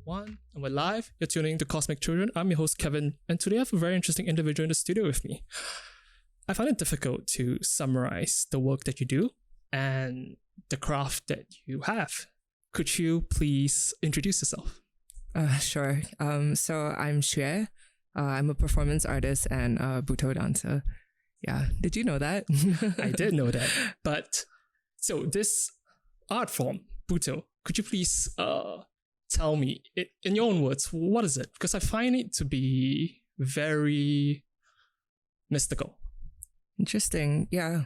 One, and we're live. You're tuning to Cosmic Children. I'm your host, Kevin, and today I have a very interesting individual in the studio with me. I find it difficult to summarize the work that you do and the craft that you have. Could you please introduce yourself? Sure. So I'm XUE. I'm a performance artist and a Butoh dancer. Yeah. Did you know that? I did know that. But so this art form, Butoh, could you please tell me, in your own words, what is it? Because I find it to be very mystical. Interesting. Yeah.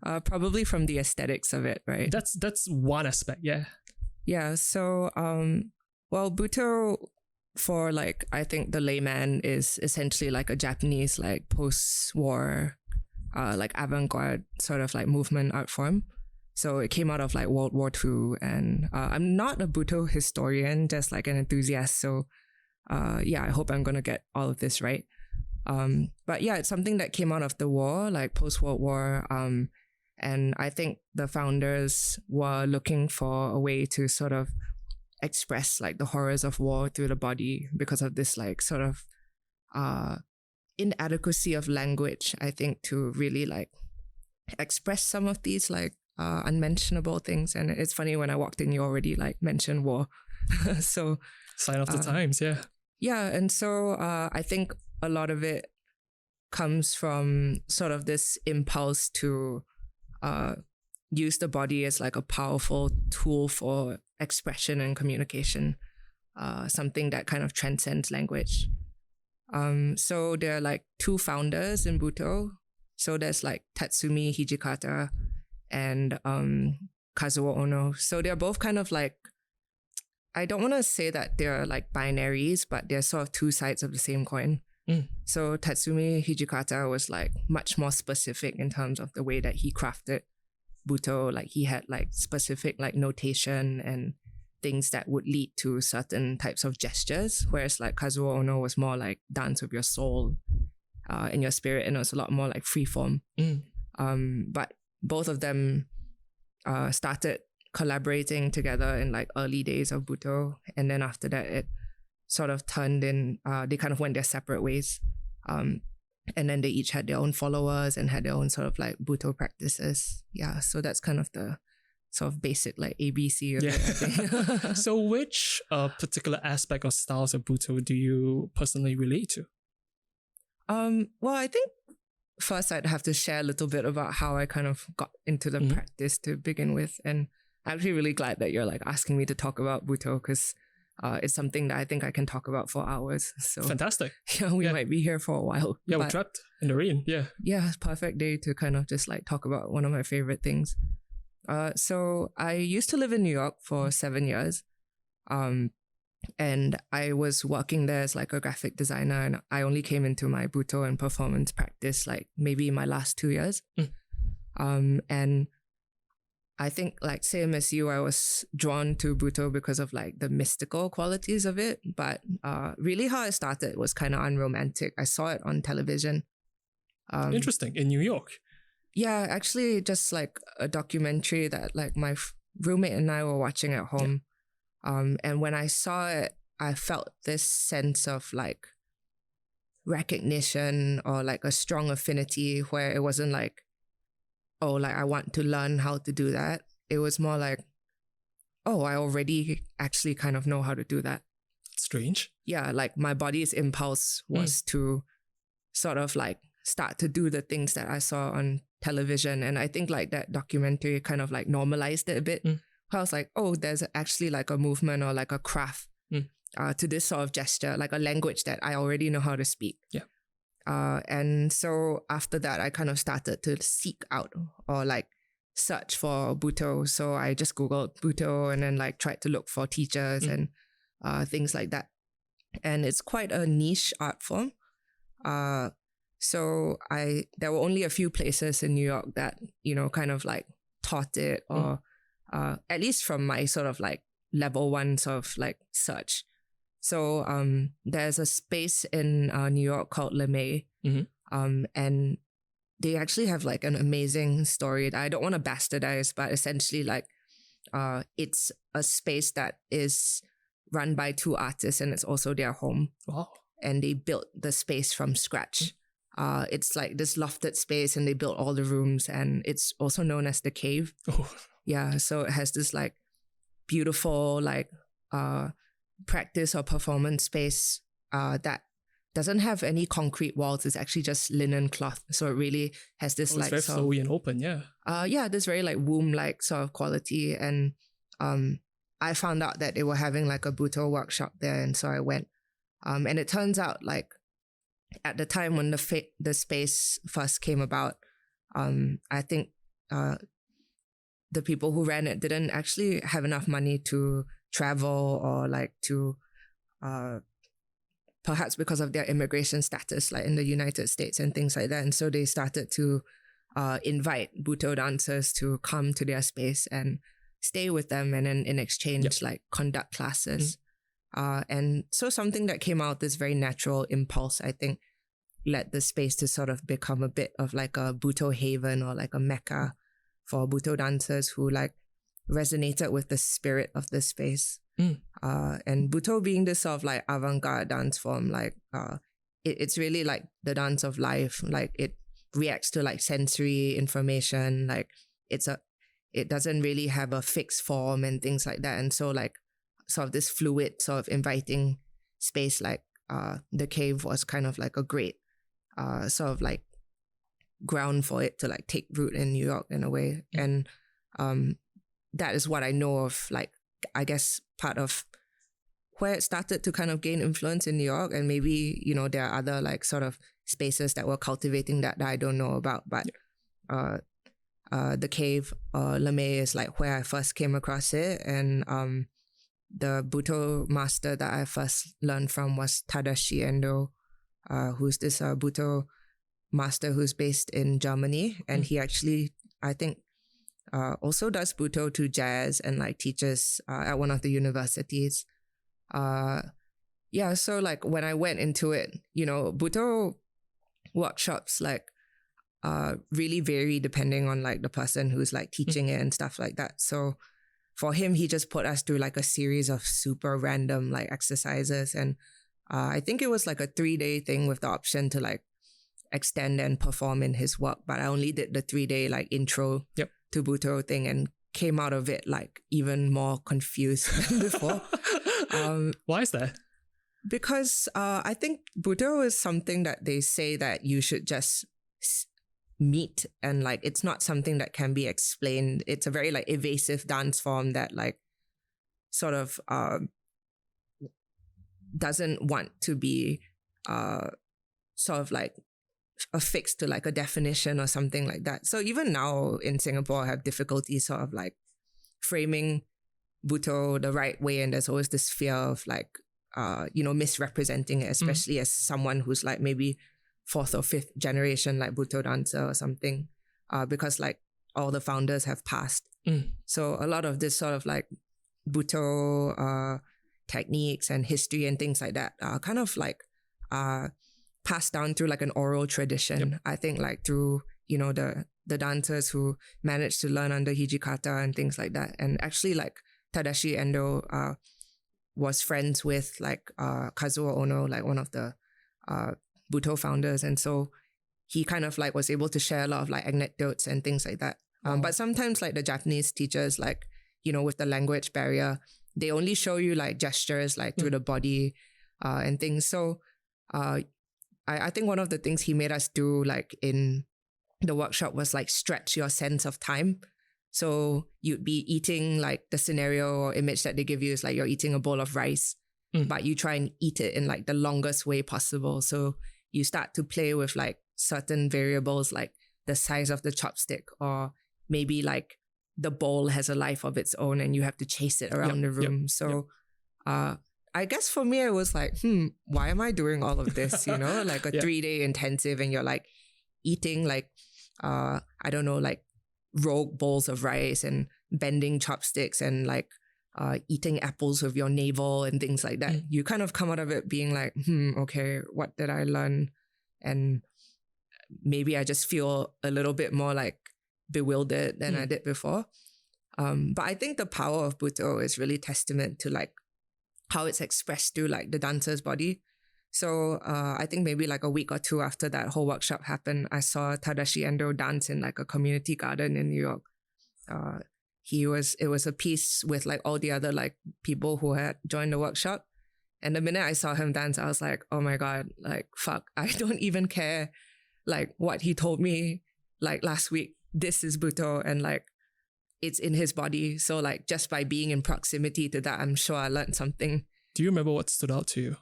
Probably from the aesthetics of it, right? That's one aspect, yeah. Yeah. So, well, Butoh, for like, I think the layman, is essentially like a Japanese like post-war like avant-garde sort of like movement art form. So it came out of like World War II, and I'm not a Butoh historian, just like an enthusiast. So yeah, I hope I'm gonna get all of this right. But yeah, it's something that came out of the war, like post-World War. And I think the founders were looking for a way to sort of express like the horrors of war through the body because of this like sort of inadequacy of language, I think, to really like express some of these like unmentionable things. And it's funny, when I walked in, you already like mentioned war. So sign of the times, yeah. Yeah. And so I think a lot of it comes from sort of this impulse to use the body as like a powerful tool for expression and communication, something that kind of transcends language. So there are like two founders in Butoh. So there's like Tatsumi Hijikata and Kazuo Ono. So they're both kind of like, I don't want to say that they're like binaries, but they're sort of two sides of the same coin. So Tatsumi Hijikata was like much more specific in terms of the way that he crafted Butoh. Like he had like specific like notation and things that would lead to certain types of gestures, whereas like Kazuo Ono was more like dance with your soul and your spirit, and it was a lot more like freeform. But both of them started collaborating together in like early days of Butoh, and then after that it sort of turned in, they kind of went their separate ways, and then they each had their own followers and had their own sort of like Butoh practices. Yeah, so that's kind of the sort of basic like ABC of it, I think. So which particular aspect or styles of Butoh do you personally relate to? Well, I think first I'd have to share a little bit about how I kind of got into the practice to begin with. And I'm actually really glad that you're like asking me to talk about Butoh, because it's something that I think I can talk about for hours. So fantastic. Yeah, we might be here for a while. Yeah, we're trapped in the rain. Yeah. Yeah, perfect day to kind of just like talk about one of my favorite things. So I used to live in New York for 7 years. And I was working there as like a graphic designer, and I only came into my Butoh and performance practice like maybe my last 2 years. And I think like same as you, I was drawn to Butoh because of like the mystical qualities of it. But really how it started was kind of unromantic. I saw it on television. Interesting. In New York? Yeah, actually just like a documentary that like my roommate and I were watching at home. And when I saw it, I felt this sense of like recognition or like a strong affinity, where it wasn't like, oh, like I want to learn how to do that. It was more like, oh, I already actually kind of know how to do that. Strange. Yeah, like my body's impulse was to sort of like start to do the things that I saw on television. And I think like that documentary kind of like normalized it a bit. I was like, oh, there's actually like a movement or like a craft to this sort of gesture, like a language that I already know how to speak. Yeah. And so after that, I kind of started to seek out or like search for Butoh. So I just Googled Butoh and then like tried to look for teachers and things like that. And it's quite a niche art form. So there were only a few places in New York that, you know, kind of like taught it, or at least from my sort of like level one sort of like search. So there's a space in New York called LeMay, and they actually have like an amazing story that I don't want to bastardize, but essentially like it's a space that is run by two artists, and it's also their home. Wow. And they built the space from scratch. It's like this lofted space, and they built all the rooms, and it's also known as the cave. Oh. Yeah, so it has this like beautiful like practice or performance space that doesn't have any concrete walls. It's actually just linen cloth. So it really has this It's very flowy and open, yeah. This very like womb-like sort of quality. And I found out that they were having like a Butoh workshop there, and so I went. And it turns out like at the time when the space first came about, I think the people who ran it didn't actually have enough money to travel, or like to perhaps because of their immigration status, like in the United States and things like that. And so they started to invite Butoh dancers to come to their space and stay with them, and then in exchange, like conduct classes. And so something that came out, this very natural impulse, I think, led the space to sort of become a bit of like a Butoh haven, or like a mecca for Butoh dancers who like resonated with the spirit of the space. And Butoh being this sort of like avant-garde dance form, like it's really like the dance of life. Like it reacts to like sensory information. Like it doesn't really have a fixed form and things like that. And so like sort of this fluid, sort of inviting space, like the cave was kind of like a great sort of like ground for it to like take root in New York in a way. And that is what I know of, like, I guess part of where it started to kind of gain influence in New York. And maybe, you know, there are other like sort of spaces that were cultivating that I don't know about. But the cave, Lamé, is like where I first came across it. And the Butoh master that I first learned from was Tadashi Endo, who's this Butoh master who's based in Germany. And he actually, I think, also does Butoh to jazz and like teaches at one of the universities. So like when I went into it, you know, Butoh workshops like really vary depending on like the person who's like teaching it and stuff like that. So for him, he just put us through like a series of super random like exercises. And I think it was like a 3-day thing with the option to like extend and perform in his work. But I only did the 3-day like intro to Butoh thing, and came out of it like even more confused than before. Why is that? Because I think Butoh is something that they say that you should just meet, and like it's not something that can be explained. It's a very like evasive dance form that like sort of doesn't want to be sort of like affixed to like a definition or something like that. So even now in Singapore, I have difficulty sort of like framing Butoh the right way, and there's always this fear of like misrepresenting it, especially as someone who's like maybe 4th or 5th generation like Butoh dancer or something, because like all the founders have passed. So a lot of this sort of like Butoh techniques and history and things like that are kind of like passed down through like an oral tradition. I think like through, you know, the dancers who managed to learn under Hijikata and things like that. And actually like Tadashi Endo was friends with like Kazuo Ono, like one of the Butoh founders. And so he kind of like was able to share a lot of like anecdotes and things like that. But sometimes like the Japanese teachers, like, you know, with the language barrier, they only show you like gestures like through the body and things. So I think one of the things he made us do like in the workshop was like stretch your sense of time. So you'd be eating, like the scenario or image that they give you is like you're eating a bowl of rice, but you try and eat it in like the longest way possible. So you start to play with like certain variables, like the size of the chopstick, or maybe like the bowl has a life of its own and you have to chase it around the room. So I guess for me, it was like, why am I doing all of this? You know, like a 3-day intensive, and you're like eating like, I don't know, like rogue bowls of rice and bending chopsticks and like eating apples with your navel and things like that. You kind of come out of it being like, okay, what did I learn? And maybe I just feel a little bit more like bewildered than I did before. But I think the power of Butoh is really testament to like how it's expressed through like the dancer's body. So I think maybe like a week or two after that whole workshop happened, I saw Tadashi Endo dance in like a community garden in New York. It was a piece with like all the other like people who had joined the workshop. And the minute I saw him dance, I was like, oh my God, like, fuck, I don't even care like what he told me like last week. This is Butoh, and like it's in his body. So like just by being in proximity to that, I'm sure I learned something. Do you remember what stood out to you?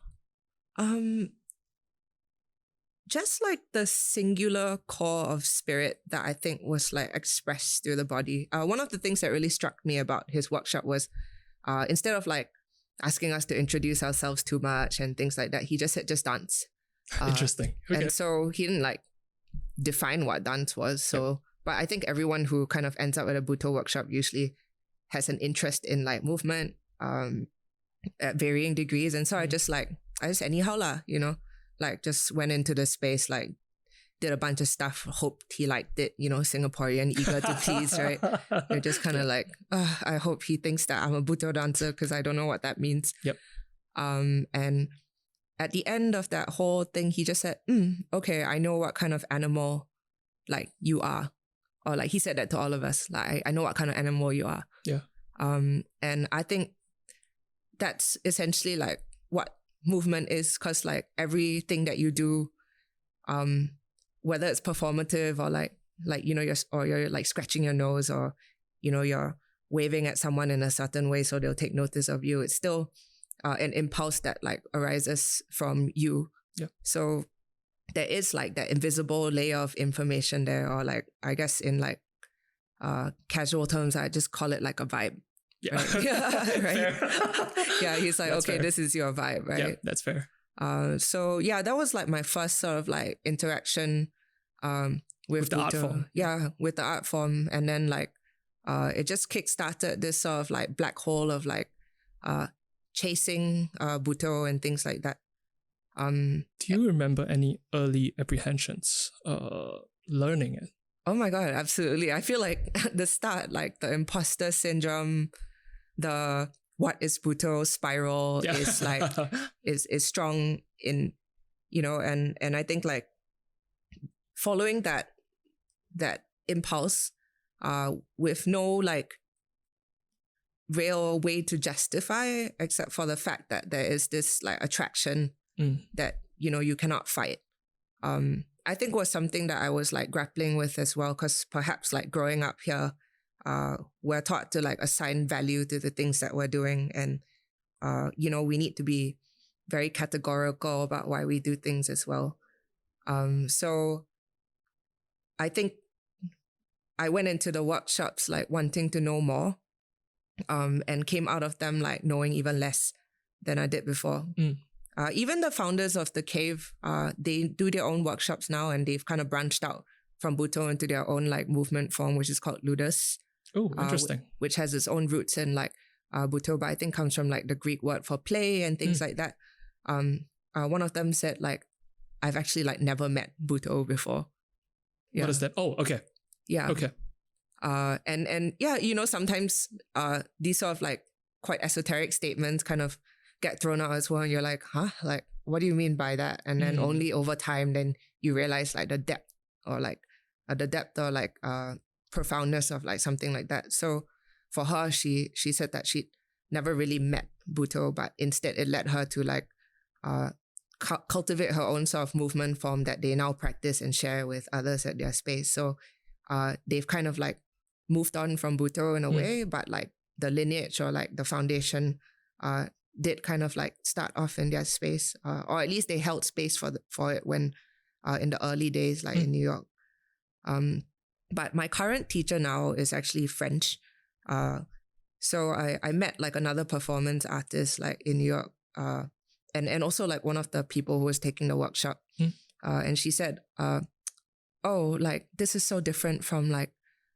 Just like the singular core of spirit that I think was like expressed through the body. One of the things that really struck me about his workshop was instead of like asking us to introduce ourselves too much and things like that, he just said, just dance. Interesting. Okay. And so he didn't like define what dance was. So, but I think everyone who kind of ends up at a Butoh workshop usually has an interest in like movement at varying degrees. And so I just anyhow lah, you know, like just went into the space, like did a bunch of stuff, hoped he liked it, you know, Singaporean, eager to please, right? You're just kind of like, I hope he thinks that I'm a Butoh dancer because I don't know what that means. Yep. And at the end of that whole thing, he just said, okay, I know what kind of animal like you are. Or like he said that to all of us, like I know what kind of animal you are. Yeah. And I think that's essentially like what movement is, because like everything that you do, whether it's performative or like you know you're like scratching your nose, or you know you're waving at someone in a certain way so they'll take notice of you, it's still an impulse that like arises from you. Yeah. So there is like that invisible layer of information there, or like I guess in like casual terms I just call it like a vibe. Yeah. Right? Yeah, right. Yeah, he's like, That's okay, fair. This is your vibe, right? Yeah, that's fair. So yeah, that was like my first sort of like interaction with the art Butoh. form. Yeah, with the art form. And then like it just kickstarted this sort of like black hole of like chasing Butoh and things like that. Do you remember any early apprehensions learning it? Oh my God, absolutely. I feel like at the start, like the imposter syndrome, the what is Butoh spiral is like is strong in, you know, and I think like following that impulse with no like real way to justify except for the fact that there is this like attraction that, you know, you cannot fight. I think was something that I was like grappling with as well, because perhaps like growing up here, we're taught to like assign value to the things that we're doing, and you know, we need to be very categorical about why we do things as well. So I think I went into the workshops like wanting to know more, and came out of them like knowing even less than I did before. Even the founders of the cave, they do their own workshops now, and they've kind of branched out from Butoh into their own like movement form, which is called ludus. Oh, interesting. Which has its own roots in like Butoh, but I think comes from like the Greek word for play and things like that. One of them said like, I've actually like never met Butoh before. Yeah. What is that? Oh, okay. Yeah. Okay. And yeah, you know, sometimes these sort of like quite esoteric statements kind of get thrown out as well, and you're like, huh? Like, what do you mean by that? And then only over time, then you realize like the depth or profoundness of like something like that. So for her, she said that she'd never really met Butoh, but instead it led her to like cultivate her own sort of movement form that they now practice and share with others at their space. So they've kind of like moved on from Butoh in a way, but like the lineage or like the foundation did kind of like start off in their space, or at least they held space for it when in the early days, like in New York. But my current teacher now is actually French. So I met like another performance artist like in New York, and also like one of the people who was taking the workshop. And she said, oh, like this is so different from like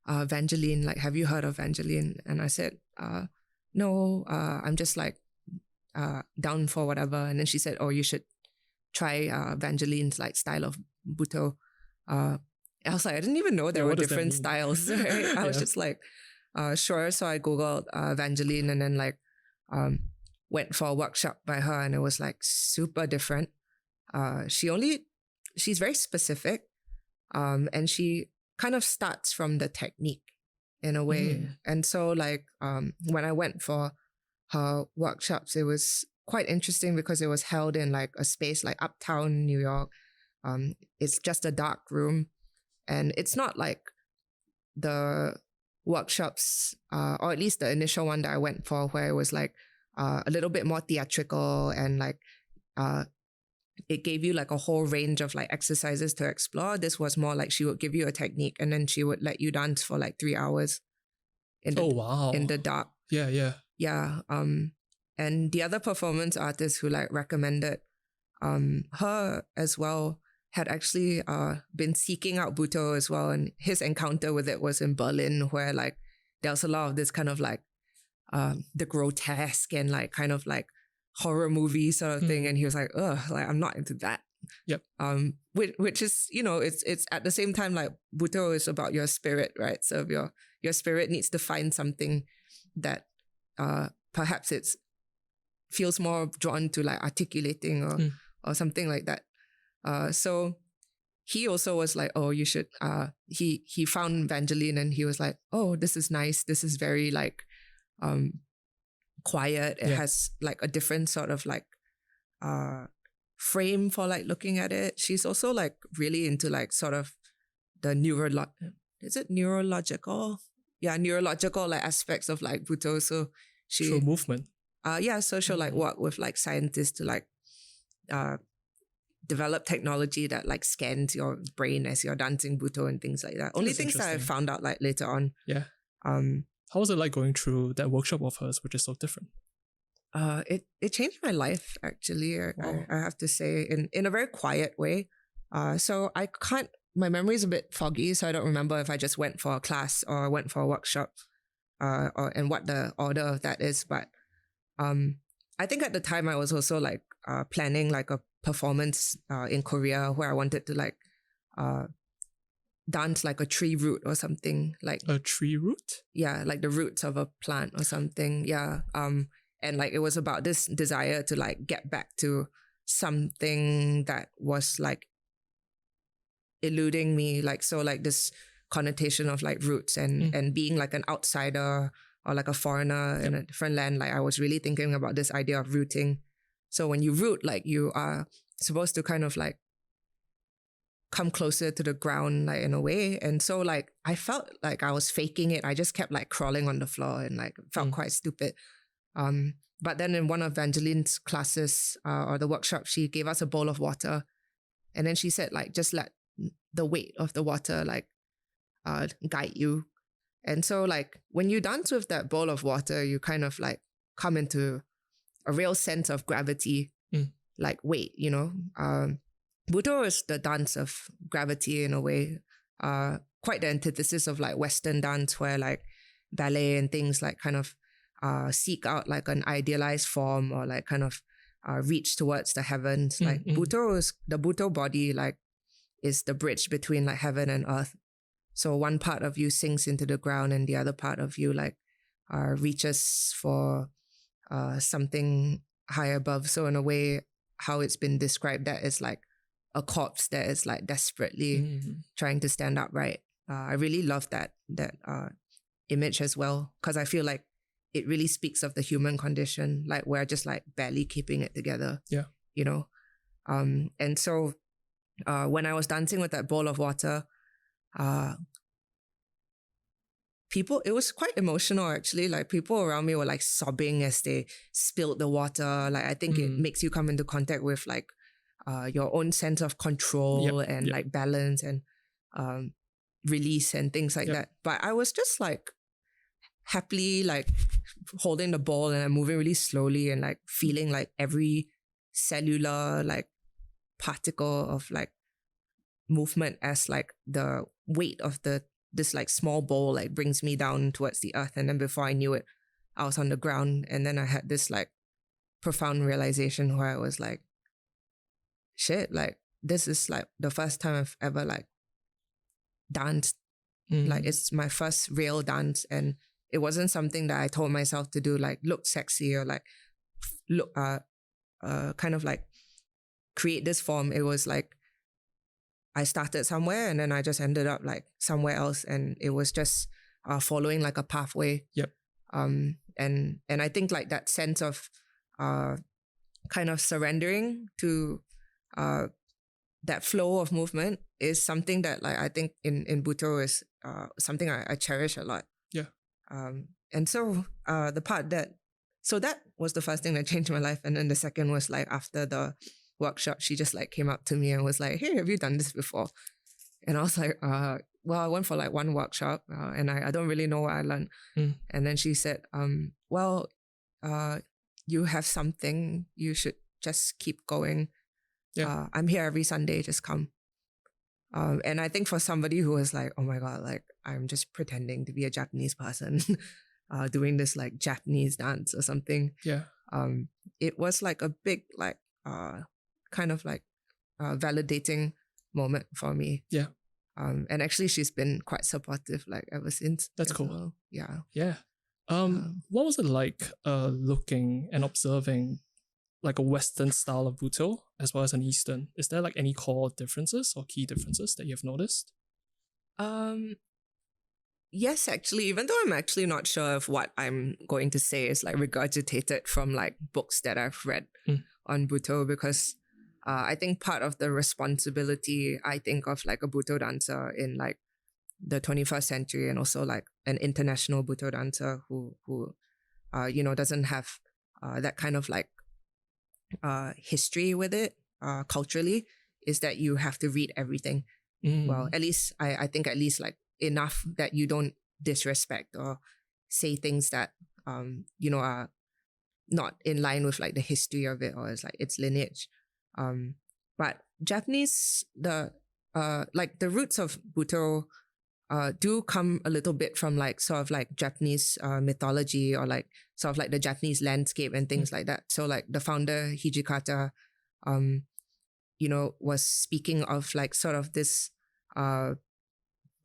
Vangeline. Like, have you heard of Vangeline? And I said, no, I'm just like down for whatever. And then she said, oh, you should try Vangeline's like style of Butoh. I was like, I didn't even know there were different styles. Right? I was just like, sure. So I Googled Vangeline, and then like went for a workshop by her, and it was like super different. She's very specific, and she kind of starts from the technique in a way. And so like when I went for her workshops, it was quite interesting because it was held in like a space like uptown New York. It's just a dark room, and it's not like the workshops, or at least the initial one that I went for, where it was like a little bit more theatrical, and like it gave you like a whole range of like exercises to explore. This was more like she would give you a technique, and then she would let you dance for like 3 hours in the dark. Yeah. And the other performance artist who like recommended her as well had actually been seeking out Butoh as well, and his encounter with it was in Berlin, where like there was a lot of this kind of like the grotesque and like kind of like horror movie sort of thing, and he was like, ugh, like I'm not into that. Yep. Which is, you know, it's at the same time like Butoh is about your spirit, right? So if your spirit needs to find something that perhaps it's feels more drawn to like articulating or something like that. So he also was like, oh, you should, he found Vangeline, and he was like, oh, this is nice. This is very like quiet. It has like a different sort of like frame for like looking at it. She's also like really into like sort of the neurological like aspects of like Butoh. So she through movement. So she'll like work with like scientists to like develop technology that like scans your brain as you're dancing Butoh and things like that. Only things that I found out like later on. Yeah. How was it like going through that workshop of hers, which is so different? It changed my life actually. I have to say, in a very quiet way. So I can't. My memory is a bit foggy, so I don't remember if I just went for a class or went for a workshop, and what the order of that is. But I think at the time I was also like planning like a performance in Korea where I wanted to like dance like a tree root or something. Like a tree root? Yeah, like the roots of a plant or something. Yeah. And like it was about this desire to like get back to something that was like eluding me. Like, so like this connotation of like roots and being like an outsider or like a foreigner in a different land. Like I was really thinking about this idea of rooting. So when you root, like you are supposed to kind of like come closer to the ground, like in a way. And so like I felt like I was faking it. I just kept like crawling on the floor and like felt quite stupid. But then in one of Vangeline's classes or the workshop, she gave us a bowl of water, and then she said like just let the weight of the water like guide you. And so like when you dance with that bowl of water, you kind of like come into a real sense of gravity, like weight, you know. Butoh is the dance of gravity in a way, quite the antithesis of like Western dance where like ballet and things like kind of seek out like an idealized form or like kind of reach towards the heavens. Like Butoh is the Butoh body, like is the bridge between like heaven and earth. So one part of you sinks into the ground and the other part of you like reaches for something high above. So in a way, how it's been described, that is like a corpse that is like desperately trying to stand upright. I really love that image as well, because I feel like it really speaks of the human condition. Like we're just like barely keeping it together. Yeah. You know? And so when I was dancing with that bowl of water, it was quite emotional actually. Like people around me were like sobbing as they spilled the water. Like I think it makes you come into contact with like your own sense of control and like balance and release and things like that. But I was just like happily like holding the bowl and moving really slowly and like feeling like every cellular like particle of like movement as like the weight of this like small bowl like brings me down towards the earth. And then before I knew it, I was on the ground. And then I had this like profound realization where I was like, shit, like this is like the first time I've ever like danced. Like it's my first real dance, and it wasn't something that I told myself to do like look sexy or like look kind of like create this form. It was like I started somewhere and then I just ended up like somewhere else, and it was just following like a pathway. Yep. And I think like that sense of kind of surrendering to that flow of movement is something that like I think in Butoh is something I cherish a lot. Yeah. And so the part that was the first thing that changed my life, and then the second was like after the workshop, she just like came up to me and was like, "Hey, have you done this before?" And I was like, well, I went for like one workshop and I don't really know what I learned. And then she said, well, you have something, you should just keep going. Yeah. I'm here every Sunday, just come. And I think for somebody who was like, oh my God, like I'm just pretending to be a Japanese person doing this like Japanese dance or something. Yeah. It was like a big like kind of like validating moment for me. Yeah. And actually she's been quite supportive like ever since. That's cool. Well. Yeah. Yeah. What was it like looking and observing like a Western style of Butoh as well as an Eastern? Is there like any core differences or key differences that you've noticed? Yes, actually, even though I'm actually not sure if what I'm going to say is like regurgitated from like books that I've read on Butoh, because I think part of the responsibility I think of like a Butoh dancer in like the 21st century, and also like an international Butoh dancer who you know, doesn't have that kind of like history with it culturally, is that you have to read everything. Well, at least I think at least like enough that you don't disrespect or say things that you know, are not in line with like the history of it or it's like its lineage. But Japanese, the like the roots of Butoh do come a little bit from like sort of like Japanese mythology, or like sort of like the Japanese landscape and things like that. So like the founder Hijikata, you know, was speaking of like sort of this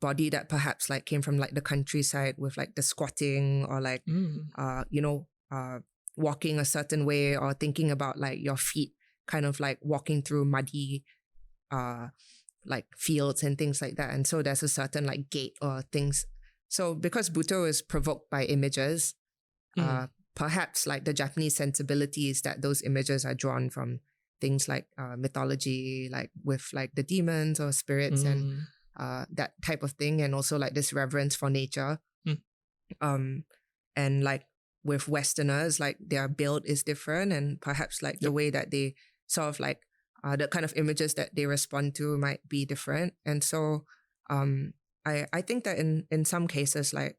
body that perhaps like came from like the countryside with like the squatting or like you know, walking a certain way, or thinking about like your feet kind of like walking through muddy like fields and things like that. And so there's a certain like gait or things. So because Butoh is provoked by images, perhaps like the Japanese sensibilities, that those images are drawn from things like mythology, like with like the demons or spirits and that type of thing, and also like this reverence for nature. And like with Westerners, like their build is different, and perhaps like the way that they sort of like the kind of images that they respond to might be different. And so I think that in some cases, like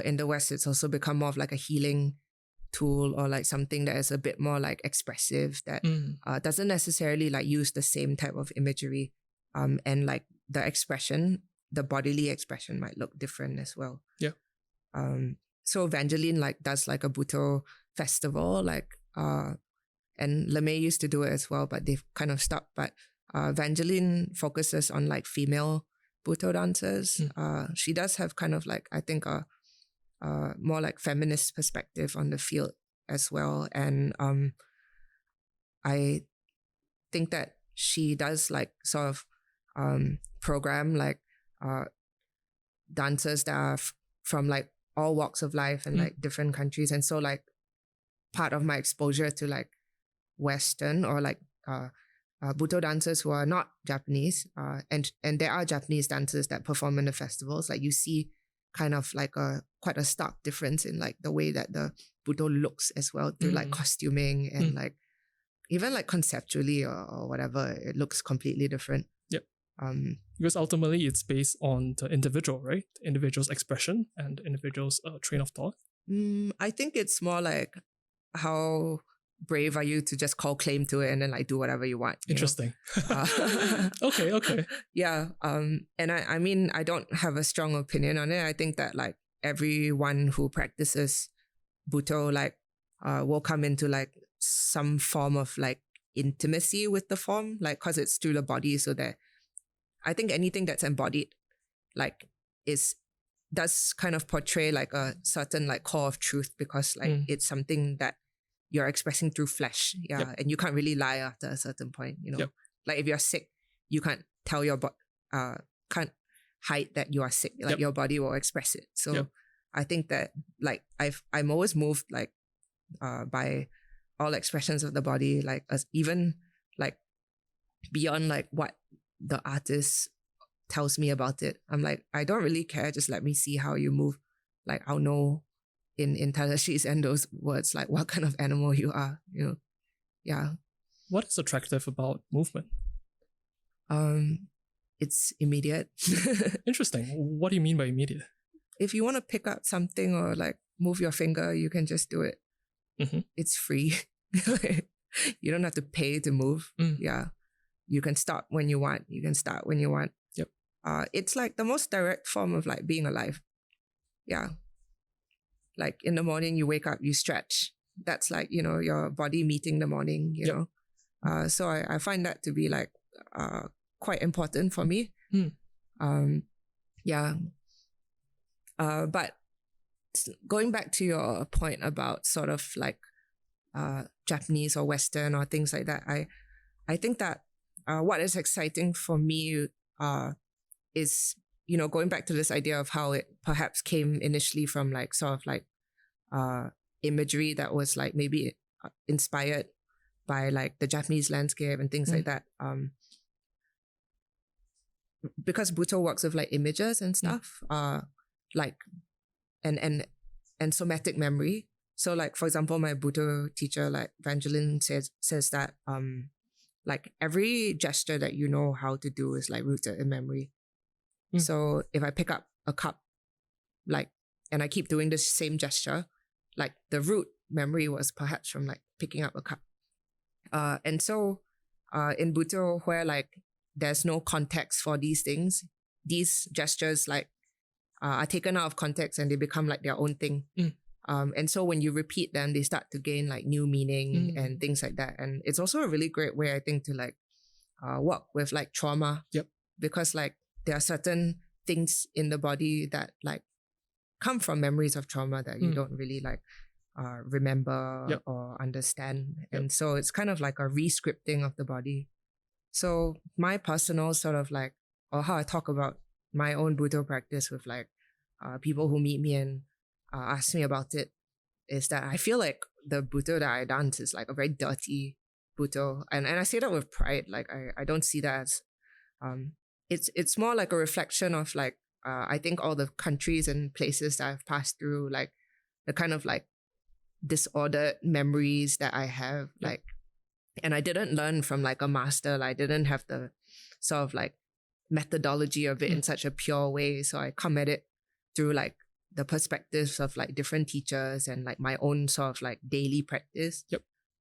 in the West, it's also become more of like a healing tool, or like something that is a bit more like expressive, that doesn't necessarily like use the same type of imagery, and like the expression, the bodily expression might look different as well. Yeah. So Vangeline like does like a Butoh festival, like and LeMay used to do it as well, but they've kind of stopped. But Vangeline focuses on like female Butoh dancers. She does have kind of like, I think a more like feminist perspective on the field as well. And I think that she does like sort of program like dancers that are from like all walks of life and like different countries. And so like part of my exposure to like Western or like Butoh dancers who are not Japanese, and there are Japanese dancers that perform in the festivals, like you see kind of like quite a stark difference in like the way that the Butoh looks as well, through like costuming and like even like conceptually or whatever, it looks completely different. Yep. Because ultimately it's based on the individual, right? The individual's expression and the individual's train of thought. I think it's more like how brave are you to just call claim to it and then like do whatever you want. Interesting. Okay. Yeah. And I mean, I don't have a strong opinion on it. I think that like everyone who practices Butoh like will come into like some form of like intimacy with the form, like because it's through the body. So that I think anything that's embodied like does kind of portray like a certain like core of truth, because like it's something that you're expressing through flesh. Yeah. Yep. And you can't really lie after a certain point, you know. Yep. Like if you're sick, you can't tell your can't hide that you are sick. Like Yep. your body will express it. So Yep. I think that like I'm always moved like by all expressions of the body, like as even like beyond like what the artist tells me about it. I'm like, I don't really care. Just let me see how you move. Like I'll know in Talashi's and those words, like what kind of animal you are, you know. Yeah. What is attractive about movement? It's immediate. Interesting. What do you mean by immediate? If you want to pick up something or like move your finger, you can just do it. Mm-hmm. It's free. You don't have to pay to move. Yeah. You can stop when you want. You can start when you want. Yep. It's like the most direct form of like being alive. Yeah. Like in the morning, you wake up, you stretch. That's like, you know, your body meeting the morning, you Yep. know. So I find that to be like quite important for me. Yeah. But going back to your point about sort of like Japanese or Western or things like that, I think that what is exciting for me is, you know, going back to this idea of how it perhaps came initially from like sort of like imagery that was like maybe inspired by like the Japanese landscape and things like that. Because Butoh works with like images and stuff, like and somatic memory. So like, for example, my Butoh teacher, like Vangeline says that like every gesture that you know how to do is like rooted in memory. So if I pick up a cup, like, and I keep doing the same gesture, like the root memory was perhaps from like picking up a cup. And so in Butoh, where like there's no context for these things, these gestures like are taken out of context and they become like their own thing. And so when you repeat them, they start to gain like new meaning and things like that. And it's also a really great way, I think, to like work with like trauma. Yep. Because like there are certain things in the body that like come from memories of trauma that you don't really like remember or understand. And so it's kind of like a re-scripting of the body. So my personal sort of like, or how I talk about my own Butoh practice with like people who meet me and ask me about it, is that I feel like the Butoh that I dance is like a very dirty Butoh. And I say that with pride. Like I don't see that as it's more like a reflection of like I think all the countries and places that I've passed through, like the kind of like disordered memories that I have, like, and I didn't learn from like a master. Like, I didn't have the sort of like methodology of it in such a pure way. So I come at it through like the perspectives of like different teachers and like my own sort of like daily practice.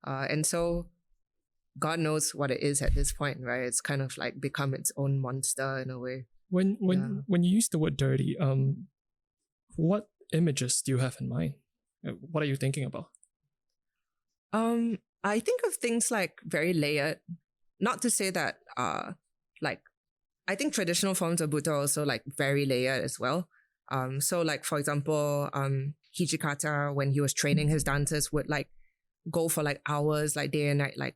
And so God knows what it is at this point, right? It's kind of like become its own monster in a way. When you use the word dirty, what images do you have in mind? What are you thinking about? I think of things like very layered. Not to say that like I think traditional forms of Butoh are also like very layered as well. So like for example, Hijikata, when he was training his dancers, would like go for like hours, like day and night, like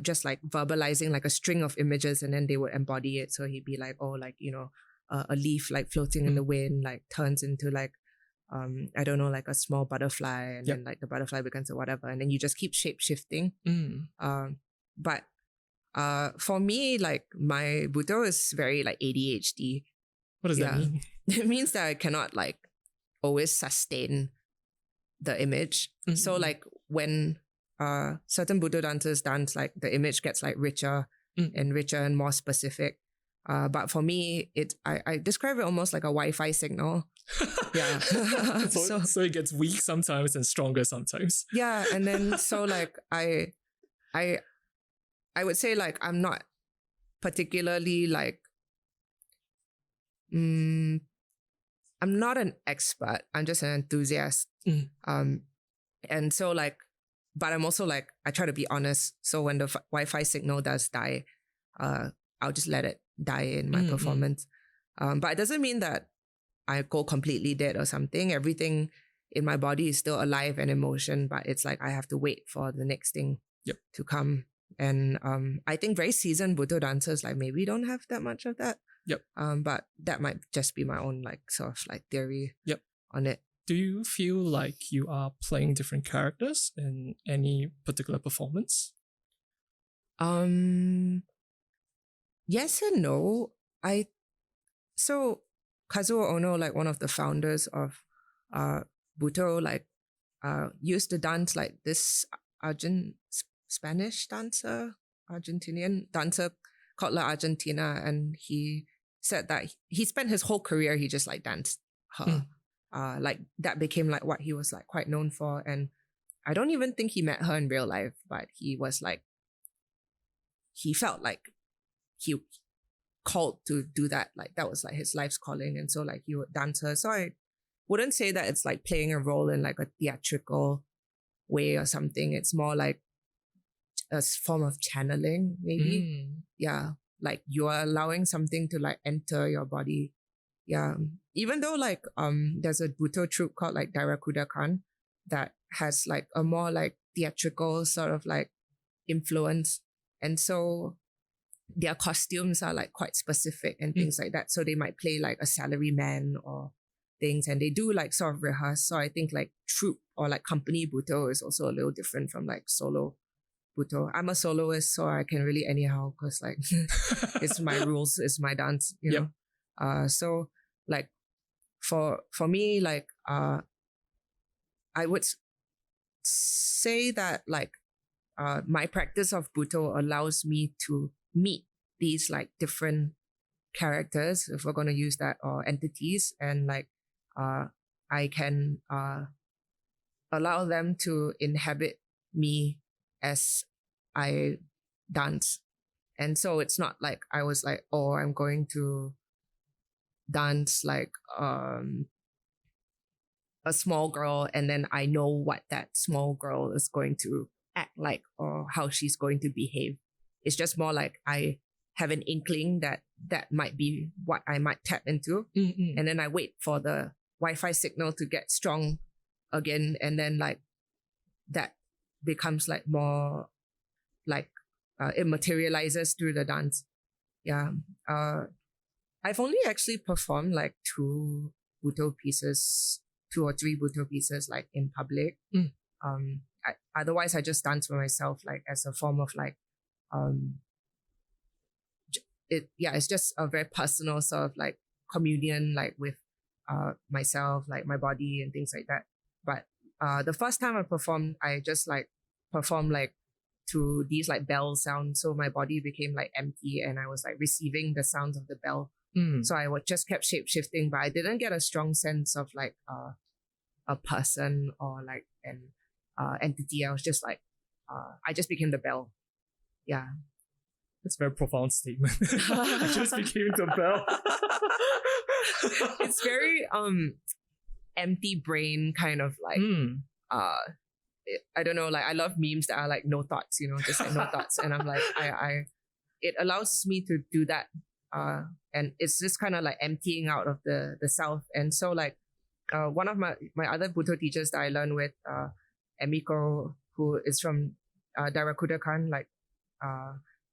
just like verbalizing like a string of images, and then they would embody it. So he'd be like, oh, like, you know, a leaf like floating in the wind like turns into like I don't know, like a small butterfly, and then like the butterfly becomes a whatever, and then you just keep shape shifting. But for me, like my Butoh is very like ADHD. What does that mean? It means that I cannot like always sustain the image. So like when certain Butoh dancers dance, like the image gets like richer and richer and more specific. But for me, I describe it almost like a Wi-Fi signal. Yeah. so it gets weak sometimes and stronger sometimes. Yeah, and then so like I would say like I'm not particularly like I'm not an expert. I'm just an enthusiast. And so like, but I'm also like, I try to be honest. So when the Wi-Fi signal does die, I'll just let it die in my performance. But it doesn't mean that I go completely dead or something. Everything in my body is still alive and in motion, but it's like I have to wait for the next thing to come. And I think very seasoned Butoh dancers like maybe don't have that much of that. But that might just be my own like sort of like theory on it. Do you feel like you are playing different characters in any particular performance? Yes and no. So Kazuo Ono, like one of the founders of Butoh, like used to dance like this Spanish dancer, Argentinian dancer called La Argentina, and he said that he spent his whole career he just like danced her. Like that became like what he was like quite known for. And I don't even think he met her in real life, but he was like, he felt like he called to do that. Like that was like his life's calling. And so like he would dance her. So I wouldn't say that it's like playing a role in like a theatrical way or something. It's more like a form of channeling, maybe. Yeah. Like you are allowing something to like enter your body. Yeah. Even though like there's a Butoh troupe called like Dairakudakan that has like a more like theatrical sort of like influence. And so their costumes are like quite specific and things like that. So they might play like a salaryman or things, and they do like sort of rehearse. So I think like troupe or like company Butoh is also a little different from like solo Butoh. I'm a soloist, so I can really anyhow because like it's my rules, it's my dance, you know. So like for me, like I would say that like my practice of Butoh allows me to meet these like different characters, if we're going to use that, or entities, and like I can allow them to inhabit me as I dance. And so it's not like I was like, oh, I'm going to dance like a small girl, and then I know what that small girl is going to act like or how she's going to behave. It's just more like I have an inkling that that might be what I might tap into. And then I wait for the Wi-Fi signal to get strong again. And then like that becomes like more like it materializes through the dance. Yeah. I've only actually performed like two or three Butoh pieces like in public. Otherwise I just dance for myself like as a form of like it's just a very personal sort of like communion like with myself, like my body and things like that. But the first time I performed, I just like performed like to these like bell sounds, so my body became like empty and I was like receiving the sounds of the bell. So I would just kept shape shifting, but I didn't get a strong sense of like a person or like an entity. I was just like I just became the bell. Yeah. It's a very profound statement. I just became the bell. It's very empty brain kind of like I don't know, like I love memes that are like no thoughts, you know, just like no thoughts. And I'm like I it allows me to do that. And it's just kind of like emptying out of the self. And so like one of my other Butoh teachers that I learned with, Emiko, who is from Dairakudakan, like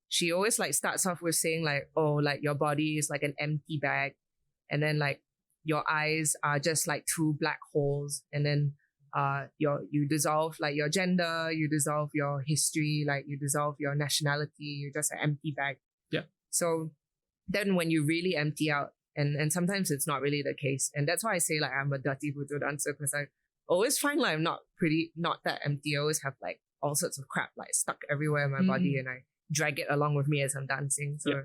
she always like starts off with saying like, oh, like your body is like an empty bag, and then like your eyes are just like two black holes, and then you dissolve like your gender, you dissolve your history, like you dissolve your nationality, you're just an empty bag. Yeah. So then when you really empty out, and sometimes it's not really the case, and that's why I say like I'm a dirty Butoh dancer, because I always find like I'm not that empty. I always have like all sorts of crap like stuck everywhere in my body, and I drag it along with me as I'm dancing. So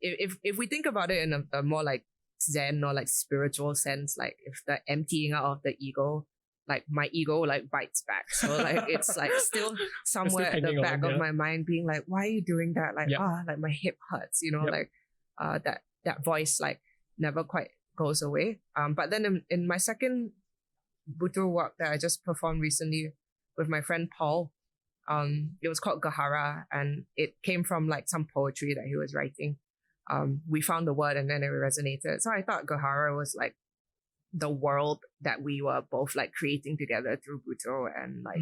if we think about it in a more like Zen or like spiritual sense, like if the emptying out of the ego, like my ego like bites back. So like it's like still somewhere at the back of my mind being like, why are you doing that? Like like my hip hurts, you know, like that voice like never quite goes away. But then in my second Butoh work that I just performed recently with my friend Paul, it was called Gahara, and it came from like some poetry that he was writing. We found the word and then it resonated. So I thought Gahara was like the world that we were both like creating together through Butoh and like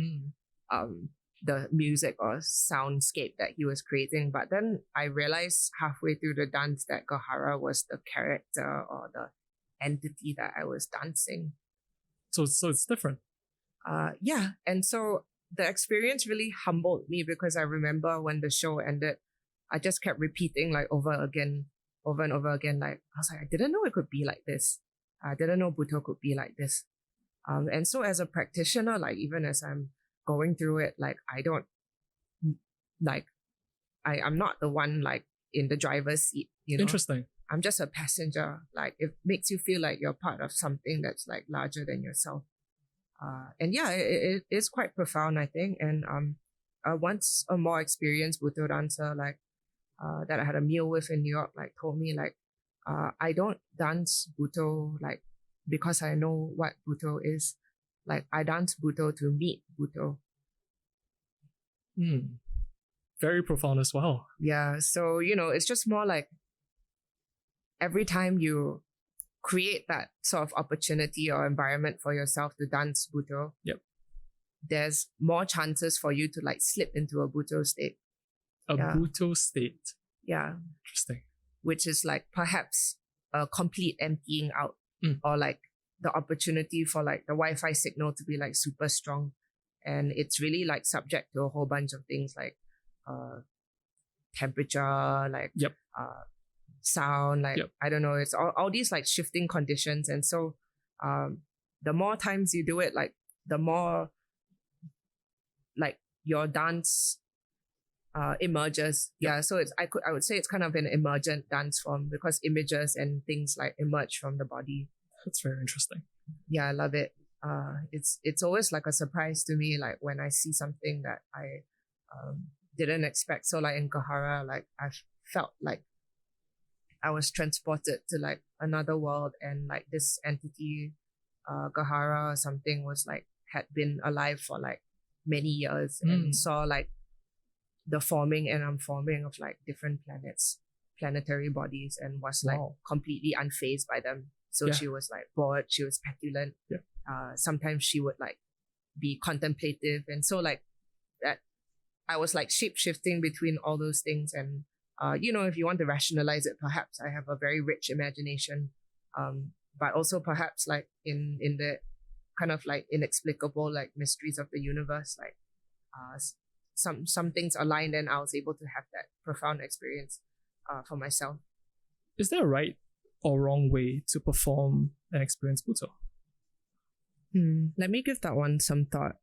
the music or soundscape that he was creating. But then I realized halfway through the dance that Gahara was the character or the entity that I was dancing. So it's different. Yeah. And so the experience really humbled me, because I remember when the show ended, I just kept repeating like over and over again. Like, I was like, I didn't know it could be like this. I didn't know Butoh could be like this. And so as a practitioner, like even as I'm going through it, like I'm not the one like in the driver's seat, you know. Interesting. I'm just a passenger. Like, it makes you feel like you're part of something that's like larger than yourself. And yeah, it is quite profound, I think. And once a more experienced Butoh dancer, like that I had a meal with in New York, like told me like, I don't dance Butoh like because I know what Butoh is. Like, I dance Butoh to meet Butoh. Very profound as well. Yeah, so you know, it's just more like every time you create that sort of opportunity or environment for yourself to dance Butoh, there's more chances for you to like slip into a Butoh state. Butoh state. Yeah. Interesting. Which is like perhaps a complete emptying out, or like the opportunity for like the Wi-Fi signal to be like super strong. And it's really like subject to a whole bunch of things like temperature, like sound, like I don't know, it's all these like shifting conditions. And so the more times you do it, like the more like your dance emerges. So it's I would say it's kind of an emergent dance form, because images and things like emerge from the body. That's very interesting. Yeah, I love it. It's always like a surprise to me, like when I see something that I didn't expect. So like in Gahara, like I felt like I was transported to like another world, and like this entity, Gahara or something, was like had been alive for like many years and saw like the forming and unforming of like different planetary bodies, and was like completely unfazed by them. So she was like bored, she was petulant. Sometimes she would like be contemplative. And so like that, I was like shape-shifting between all those things. And you know, if you want to rationalize it, perhaps I have a very rich imagination. But also perhaps like in the kind of like inexplicable like mysteries of the universe, like some things aligned, and I was able to have that profound experience for myself. Is there a right or wrong way to perform and experience Butoh? Let me give that one some thought.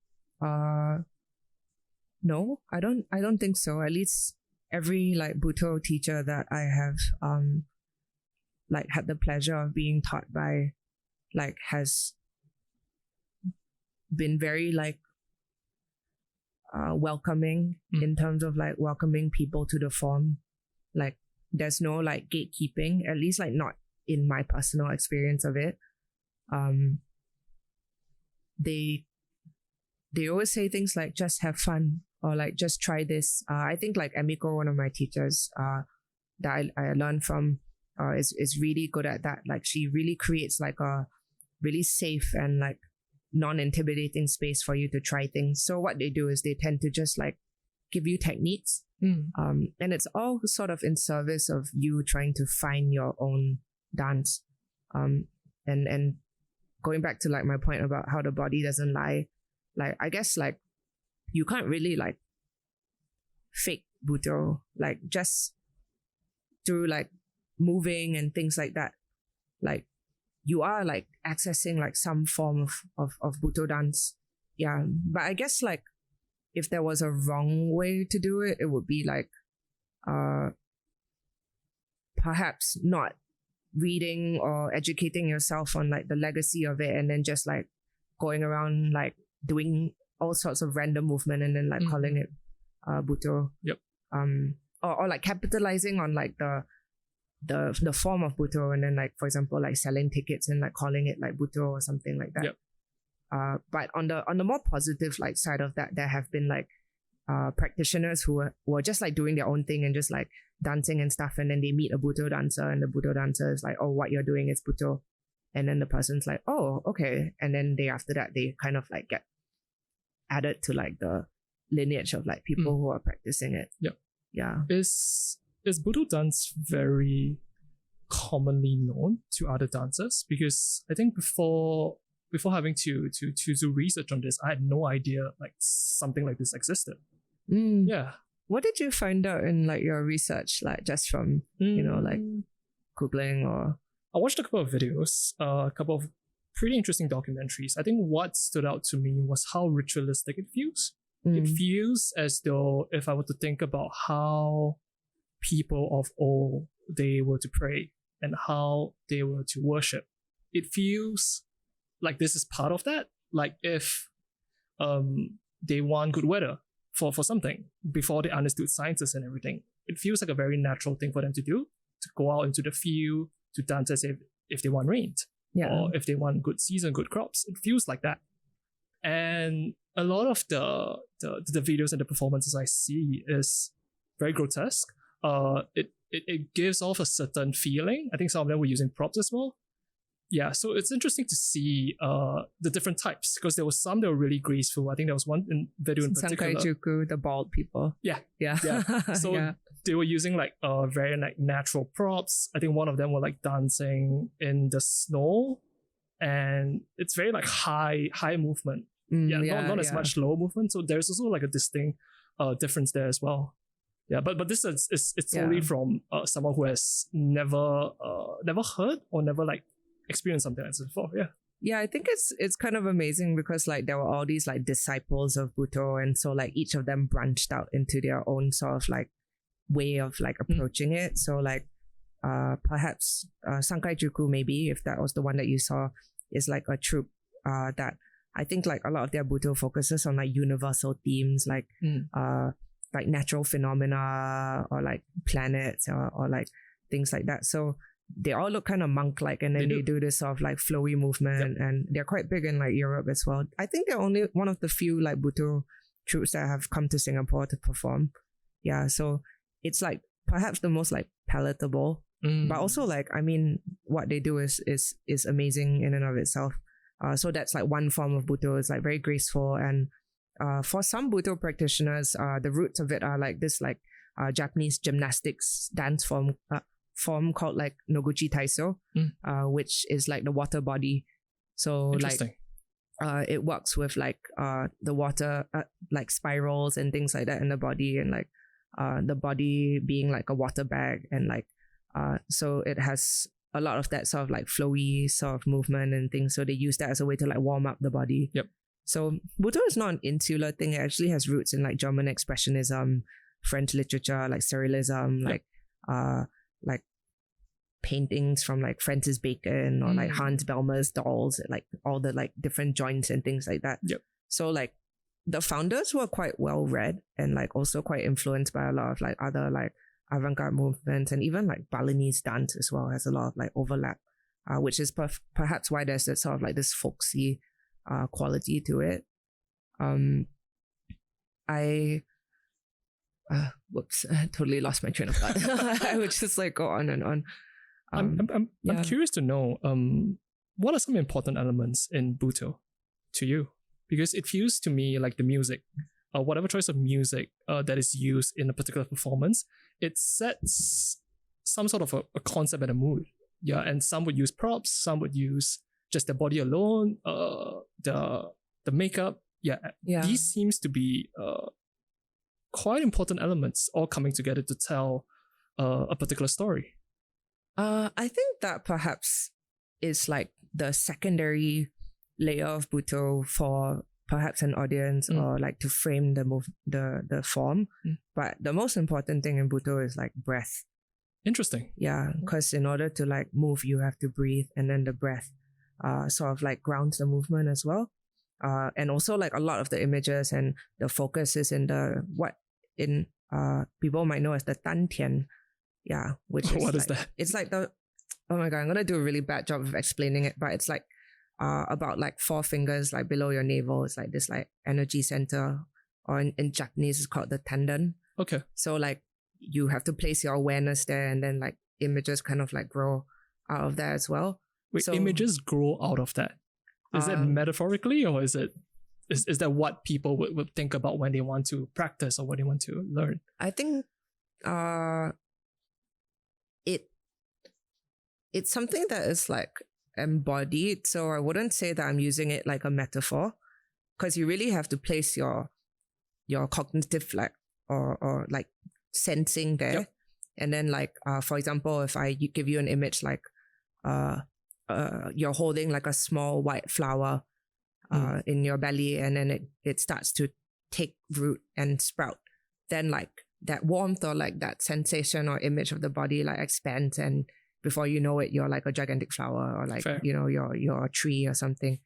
No, I don't think so. At least every like Butoh teacher that I have like had the pleasure of being taught by, like has been very like welcoming in terms of like welcoming people to the form. Like there's no like gatekeeping, at least like not in my personal experience of it. They always say things like just have fun, or like just try this. I think like Emiko, one of my teachers that I learned from, is really good at that. Like she really creates like a really safe and like non-intimidating space for you to try things. So what they do is they tend to just like give you techniques, and it's all sort of in service of you trying to find your own dance. And going back to like my point about how the body doesn't lie, like I guess like you can't really like fake Butoh, like just through like moving and things like that. Like you are like accessing like some form of Butoh dance. Yeah. But I guess like if there was a wrong way to do it, it would be like perhaps not reading or educating yourself on like the legacy of it, and then just like going around like doing all sorts of random movement and then like calling it Butoh. Or like capitalizing on like the form of Butoh, and then like for example like selling tickets and like calling it like Butoh or something like that. But on the more positive like side of that, there have been like practitioners who were just like doing their own thing and just like dancing and stuff, and then they meet a Butoh dancer, and the Butoh dancer is like, oh, what you're doing is Butoh. and then the person's like, oh, okay, and then after that they kind of like get added to like the lineage of like people who are practicing it. Yep. Yeah. Is Butoh dance very commonly known to other dancers? Because I think before having to do research on this, I had no idea like something like this existed. Yeah. What did you find out in like your research, like just from like Googling or? I watched a couple of videos, a couple of pretty interesting documentaries. I think what stood out to me was how ritualistic it feels. It feels as though if I were to think about how people of old they were to pray and how they were to worship, it feels like this is part of that. Like if they want good weather for something before they understood sciences and everything, it feels like a very natural thing for them to do, to go out into the field to dance as if they want rain, or if they want good season, good crops. It feels like that. And a lot of the videos and the performances I see is very grotesque. It gives off a certain feeling. I think some of them were using props as well. Yeah, so it's interesting to see the different types, because there was some that were really graceful. I think there was one video in particular. Sankai-juku, the bald people. Yeah. Yeah. So they were using like very like natural props. I think one of them were like dancing in the snow, and it's very like high movement. Not as much low movement. So there's also like a distinct difference there as well. Yeah, but this is it's solely from someone who has never heard or never like experienced something like this before. Yeah, I think it's kind of amazing because like there were all these like disciples of Butoh, and so like each of them branched out into their own sort of like way of like approaching it. So like perhaps Sankai-juku, maybe if that was the one that you saw, is like a troupe that I think like a lot of their Butoh focuses on like universal themes like natural phenomena or like planets or like things like that. So they all look kind of monk-like, and then they do this sort of like flowy movement, and they're quite big in like Europe as well. I think they're only one of the few like Butoh troupes that have come to Singapore to perform. Yeah, so it's like perhaps the most like palatable, but also like, I mean, what they do is amazing in and of itself. So that's like one form of Butoh. It's like very graceful, and for some Butoh practitioners, the roots of it are like this like Japanese gymnastics dance form called like Noguchi Taiso, which is like the water body. So like it works with like the water like spirals and things like that in the body, and like the body being like a water bag, and like so it has a lot of that sort of like flowy sort of movement and things. So they use that as a way to like warm up the body. Yep. So Butoh is not an insular thing. It actually has roots in like German expressionism, French literature, like surrealism, like paintings from like Francis Bacon or like Hans Belmer's dolls, like all the like different joints and things like that. Yep. So like the founders were quite well read and like also quite influenced by a lot of like other like avant-garde movements, and even like Balinese dance as well has a lot of like overlap, which is perhaps why there's that sort of like this folksy quality to it. I totally lost my train of thought. I would just like go on and on. I'm curious to know what are some important elements in Butoh to you, because it feels to me like the music, whatever choice of music that is used in a particular performance, it sets some sort of a concept and a mood. Yeah, and some would use props, some would use just the body alone, the makeup. Yeah. These seems to be quite important elements all coming together to tell a particular story. I think that perhaps is like the secondary layer of Butoh for perhaps an audience or like to frame the form. But the most important thing in Butoh is like breath. Interesting. Yeah, because in order to like move, you have to breathe, and then the breath sort of like grounds the movement as well. And also like a lot of the images and the focus is in what people might know as the Tantian. Yeah, which is what like, is that? It's like oh my god, I'm gonna do a really bad job of explaining it, but it's like about like 4 fingers like below your navel. It's like this like energy center, or in Japanese it's called the tendon. Okay. So like you have to place your awareness there, and then like images kind of like grow out of that as well. Wait, So, images grow out of that. Is it metaphorically, or is that what people would think about when they want to practice or when they want to learn? I think it's something that is like embodied. So I wouldn't say that I'm using it like a metaphor, because you really have to place your cognitive like or like sensing there. Yep. And then like for example, if I give you an image like you're holding like a small white flower in your belly, and then it starts to take root and sprout, then like that warmth or like that sensation or image of the body like expands, and before you know it, you're like a gigantic flower, or like Fair. you know you're a tree or something.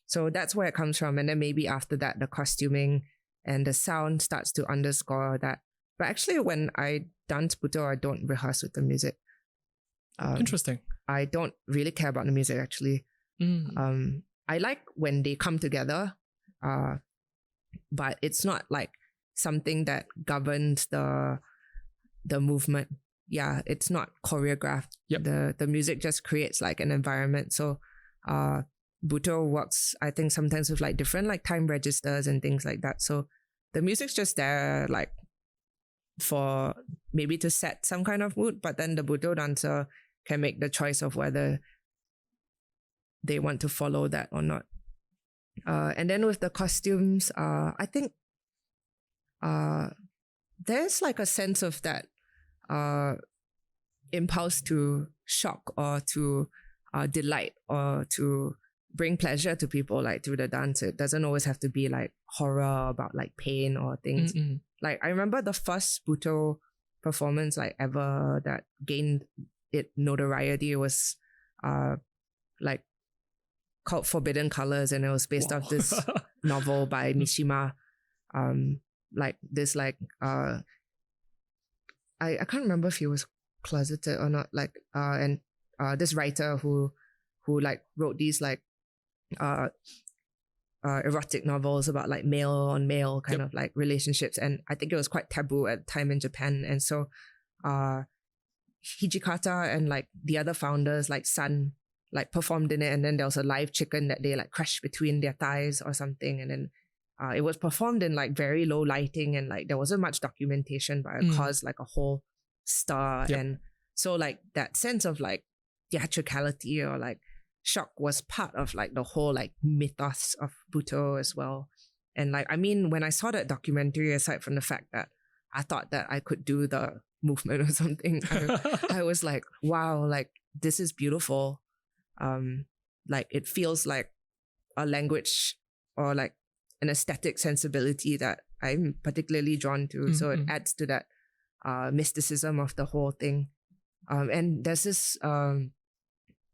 So that's where it comes from. And then maybe after that, the costuming and the sound starts to underscore that. But actually, when I dance Butoh, I don't rehearse with the music. Interesting. I don't really care about the music actually. I like when they come together, but it's not like something that governs the movement. Yeah, it's not choreographed. Yep. The music just creates like an environment. So Butoh works, I think, sometimes with like different like time registers and things like that. So the music's just there like for maybe to set some kind of mood, but then the Butoh dancer can make the choice of whether they want to follow that or not. And then with the costumes, I think there's like a sense of that impulse to shock or to delight or to bring pleasure to people like through the dance. It doesn't always have to be like horror about like pain or things. Like I remember the first Butoh performance like ever that gained it notoriety was like called Forbidden Colors, and it was based off this novel by Mishima. Like this like I can't remember if he was closeted or not, like and this writer who like wrote these like erotic novels about like male on male kind of like relationships, and I think it was quite taboo at the time in Japan. And so Hijikata and like the other founders like Sun like performed in it, and then there was a live chicken that they like crushed between their thighs or something, and then it was performed in like very low lighting, and like there wasn't much documentation, but it caused like a whole stir. And so like that sense of like theatricality or like shock was part of like the whole like mythos of Butoh as well. And like, I mean, when I saw that documentary, aside from the fact that I thought that I could do the movement or something, I was like, wow, like this is beautiful. Like it feels like a language or like an aesthetic sensibility that I'm particularly drawn to. So it adds to that mysticism of the whole thing. And there's this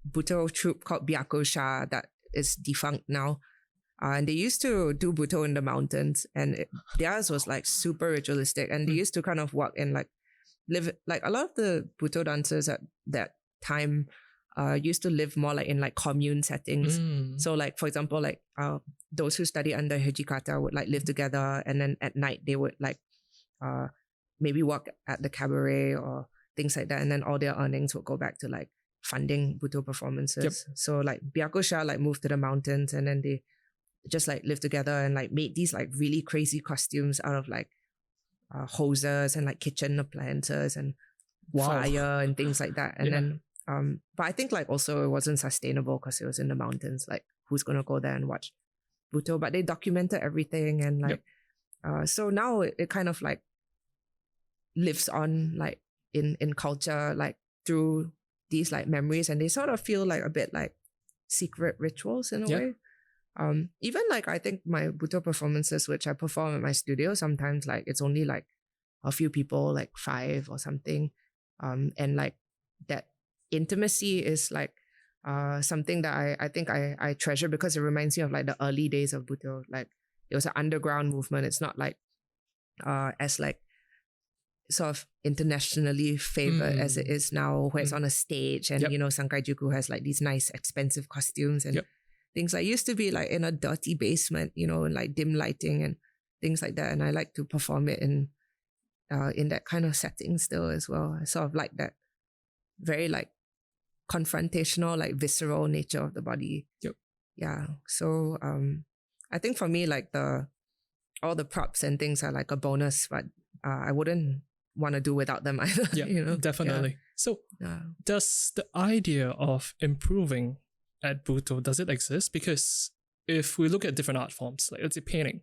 Butoh troupe called Biako Shah that is defunct now. And they used to do Butoh in the mountains, and theirs was like super ritualistic. And they used to kind of work in like live, like a lot of the Butoh dancers at that time used to live more like in like commune settings. So like, for example, like those who study under Hijikata would like live together, and then at night they would like maybe work at the cabaret or things like that. And then all their earnings would go back to like funding Butoh performances. So like Biako Shah like moved to the mountains, and then they just like lived together and like made these like really crazy costumes out of like hoses and like kitchen appliances and fire and things like that. And then but I think like also it wasn't sustainable because it was in the mountains. Like who's gonna go there and watch Butoh? But they documented everything, and like so now it kind of like lives on like in culture, like through these like memories, and they sort of feel like a bit like secret rituals in a way. Even like I think my Butoh performances, which I perform at my studio, sometimes like it's only like a few people, like 5 or something. And like that intimacy is like something that I think I treasure, because it reminds me of like the early days of Butoh. Like it was an underground movement. It's not like as like sort of internationally favored as it is now, where it's on a stage, and you know, Sankai Juku has like these nice expensive costumes and things. Like used to be like in a dirty basement, you know, and like dim lighting and things like that. And I like to perform it in that kind of setting still as well. I sort of like that very like confrontational, like visceral nature of the body. Yep. Yeah. So I think for me, like all the props and things are like a bonus, but I wouldn't want to do without them either. Yeah, you know? definitely. Yeah. So Yeah. does the idea of improving at Butoh, does it exist? Because if we look at different art forms, like let's say painting,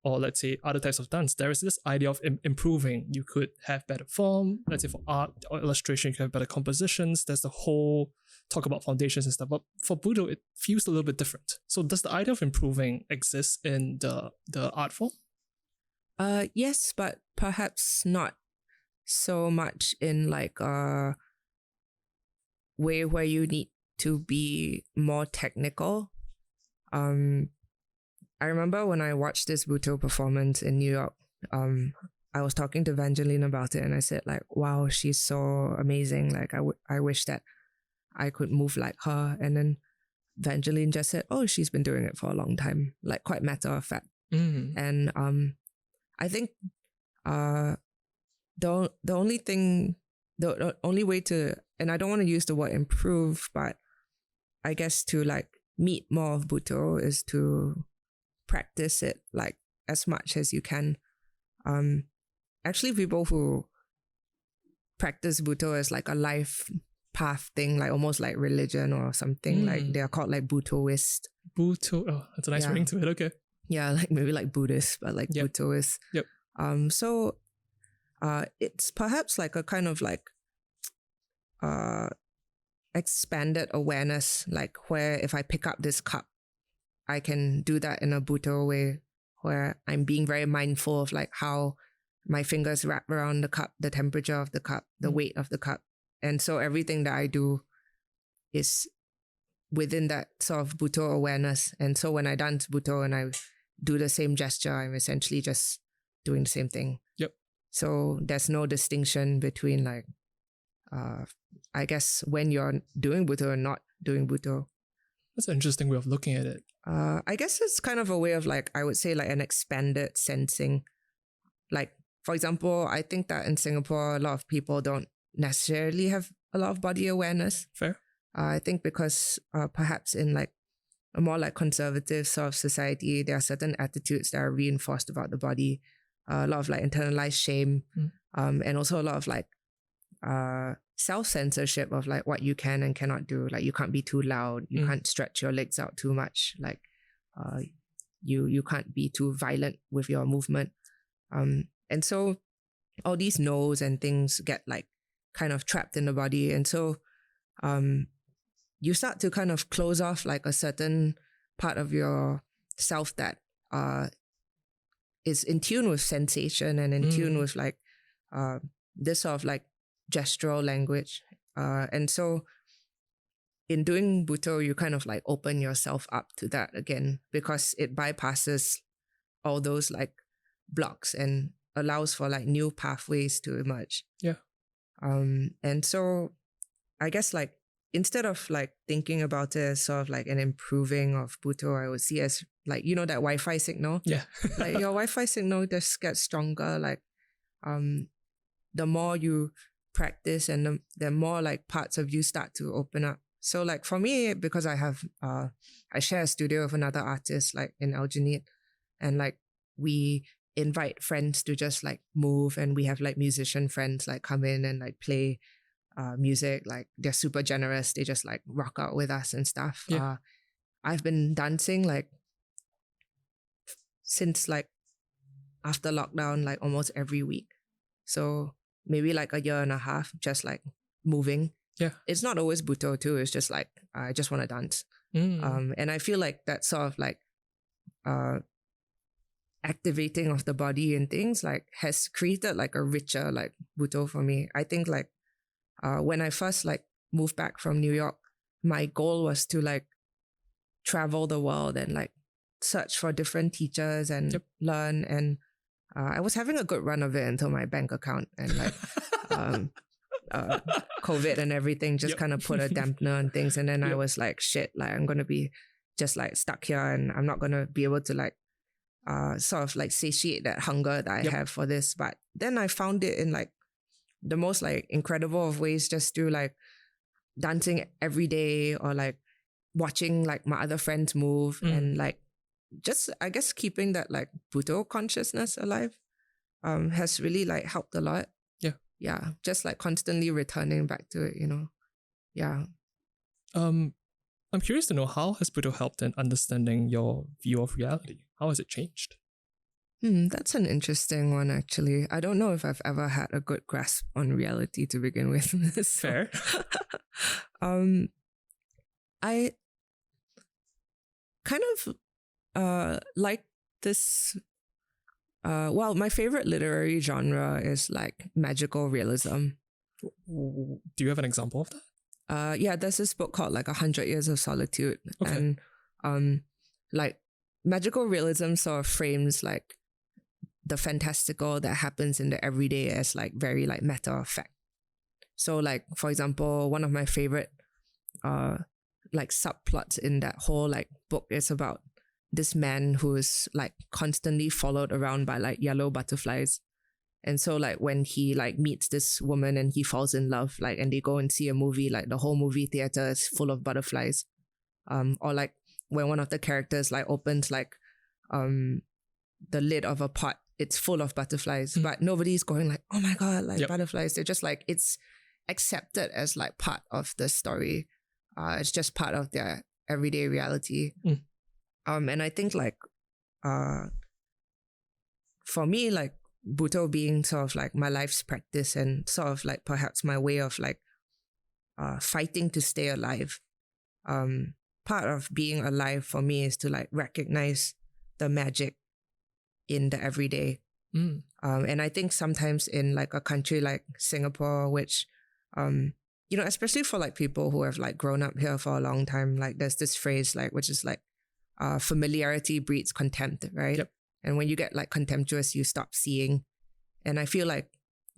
or let's say other types of dance, there is this idea of improving. You could have better form. Let's say for art or illustration, you can have better compositions. There's the whole talk about foundations and stuff. But for Butoh, it feels a little bit different. So does the idea of improving exist in the art form? Yes, but perhaps not so much in like a way where you need to be more technical. I remember when I watched this Butoh performance in New York, I was talking to Vangeline about it and I said like, wow, she's so amazing. Like I wish that I could move like her. And then Vangeline just said, oh, she's been doing it for a long time, like quite matter of fact. And I think the only thing, the only way to, and I don't want to use the word improve, but I guess to like meet more of Butoh is to practice it like as much as you can. Actually, people who practice Butoh as like a life path thing, like almost like religion or something, like they are called like Butohist. Butoh, oh, that's a nice ring to it. Okay. Yeah, like maybe like Buddhist, but like Yep. Butohist. Yep. So it's perhaps like a kind of like expanded awareness, like where if I pick up this cup, I can do that in a Butoh way, where I'm being very mindful of like how my fingers wrap around the cup, the temperature of the cup, the weight of the cup. And so everything that I do is within that sort of Butoh awareness. And so when I dance Butoh and I do the same gesture, I'm essentially just doing the same thing. Yep. So there's no distinction between like, I guess when you're doing Butoh and not doing Butoh. That's an interesting way of looking at it. I guess it's kind of a way of like, I would say like an expanded sensing. Like, for example, I think that in Singapore, a lot of people don't necessarily have a lot of body awareness. Fair. I think because perhaps in like a more like conservative sort of society, there are certain attitudes that are reinforced about the body. A lot of like internalized shame, and also a lot of like self-censorship of like what you can and cannot do. Like you can't be too loud, you can't stretch your legs out too much, like you can't be too violent with your movement. And so all these no's and things get like kind of trapped in the body. And so you start to kind of close off like a certain part of your self that is in tune with sensation and in tune with like this sort of like gestural language. And so in doing Butoh, you kind of like open yourself up to that again, because it bypasses all those like blocks and allows for like new pathways to emerge. Yeah. And so I guess like instead of like thinking about it as sort of like an improving of Butoh, I would see as like, you know, that Wi-Fi signal. Yeah. Like your Wi-Fi signal just gets stronger. Like the more you practice and the more like parts of you start to open up. So like for me, because I have I share a studio with another artist like in Alginate, and like we invite friends to just like move, and we have like musician friends like come in and like play music. Like they're super generous, they just like rock out with us and stuff. I've been dancing like since like after lockdown, like almost every week. So maybe like a year and a half, just like moving. Yeah. It's not always Butoh too. It's just like, I just want to dance. And I feel like that sort of like activating of the body and things like has created like a richer like Butoh for me. I think like when I first like moved back from New York, my goal was to like travel the world and like search for different teachers and learn. And I was having a good run of it until my bank account and like COVID and everything just kind of put a dampener on things. And then I was like, shit, like I'm going to be just like stuck here and I'm not going to be able to like sort of like satiate that hunger that I have for this. But then I found it in like the most like incredible of ways, just to like dancing every day, or like watching like my other friends move, and like just, I guess, keeping that like Butoh consciousness alive has really like helped a lot. Yeah, just like constantly returning back to it, you know. Yeah. I'm curious to know, how has Butoh helped in understanding your view of reality? How has it changed? That's an interesting one, actually. I don't know if I've ever had a good grasp on reality to begin with. Fair. I kind of like this. Well, my favorite literary genre is like magical realism. Do you have an example of that? Yeah, there's this book called like 100 Years of Solitude. Okay. And like magical realism sort of frames like the fantastical that happens in the everyday as like very like matter of fact. So like, for example, one of my favorite like subplots in that whole like book is about this man who is like constantly followed around by like yellow butterflies. And so like when he like meets this woman and he falls in love, like, and they go and see a movie, like the whole movie theater is full of butterflies. Or like when one of the characters like opens like the lid of a pot, it's full of butterflies, but nobody's going like, oh my God, like butterflies. They're just like, it's accepted as like part of the story. It's just part of their everyday reality. And I think like for me, like Butoh being sort of like my life's practice and sort of like perhaps my way of like fighting to stay alive. Part of being alive for me is to like recognize the magic in the everyday. And I think sometimes in like a country like Singapore, which, you know, especially for like people who have like grown up here for a long time, like there's this phrase like, which is like, familiarity breeds contempt, right? And when you get like contemptuous, you stop seeing. And I feel like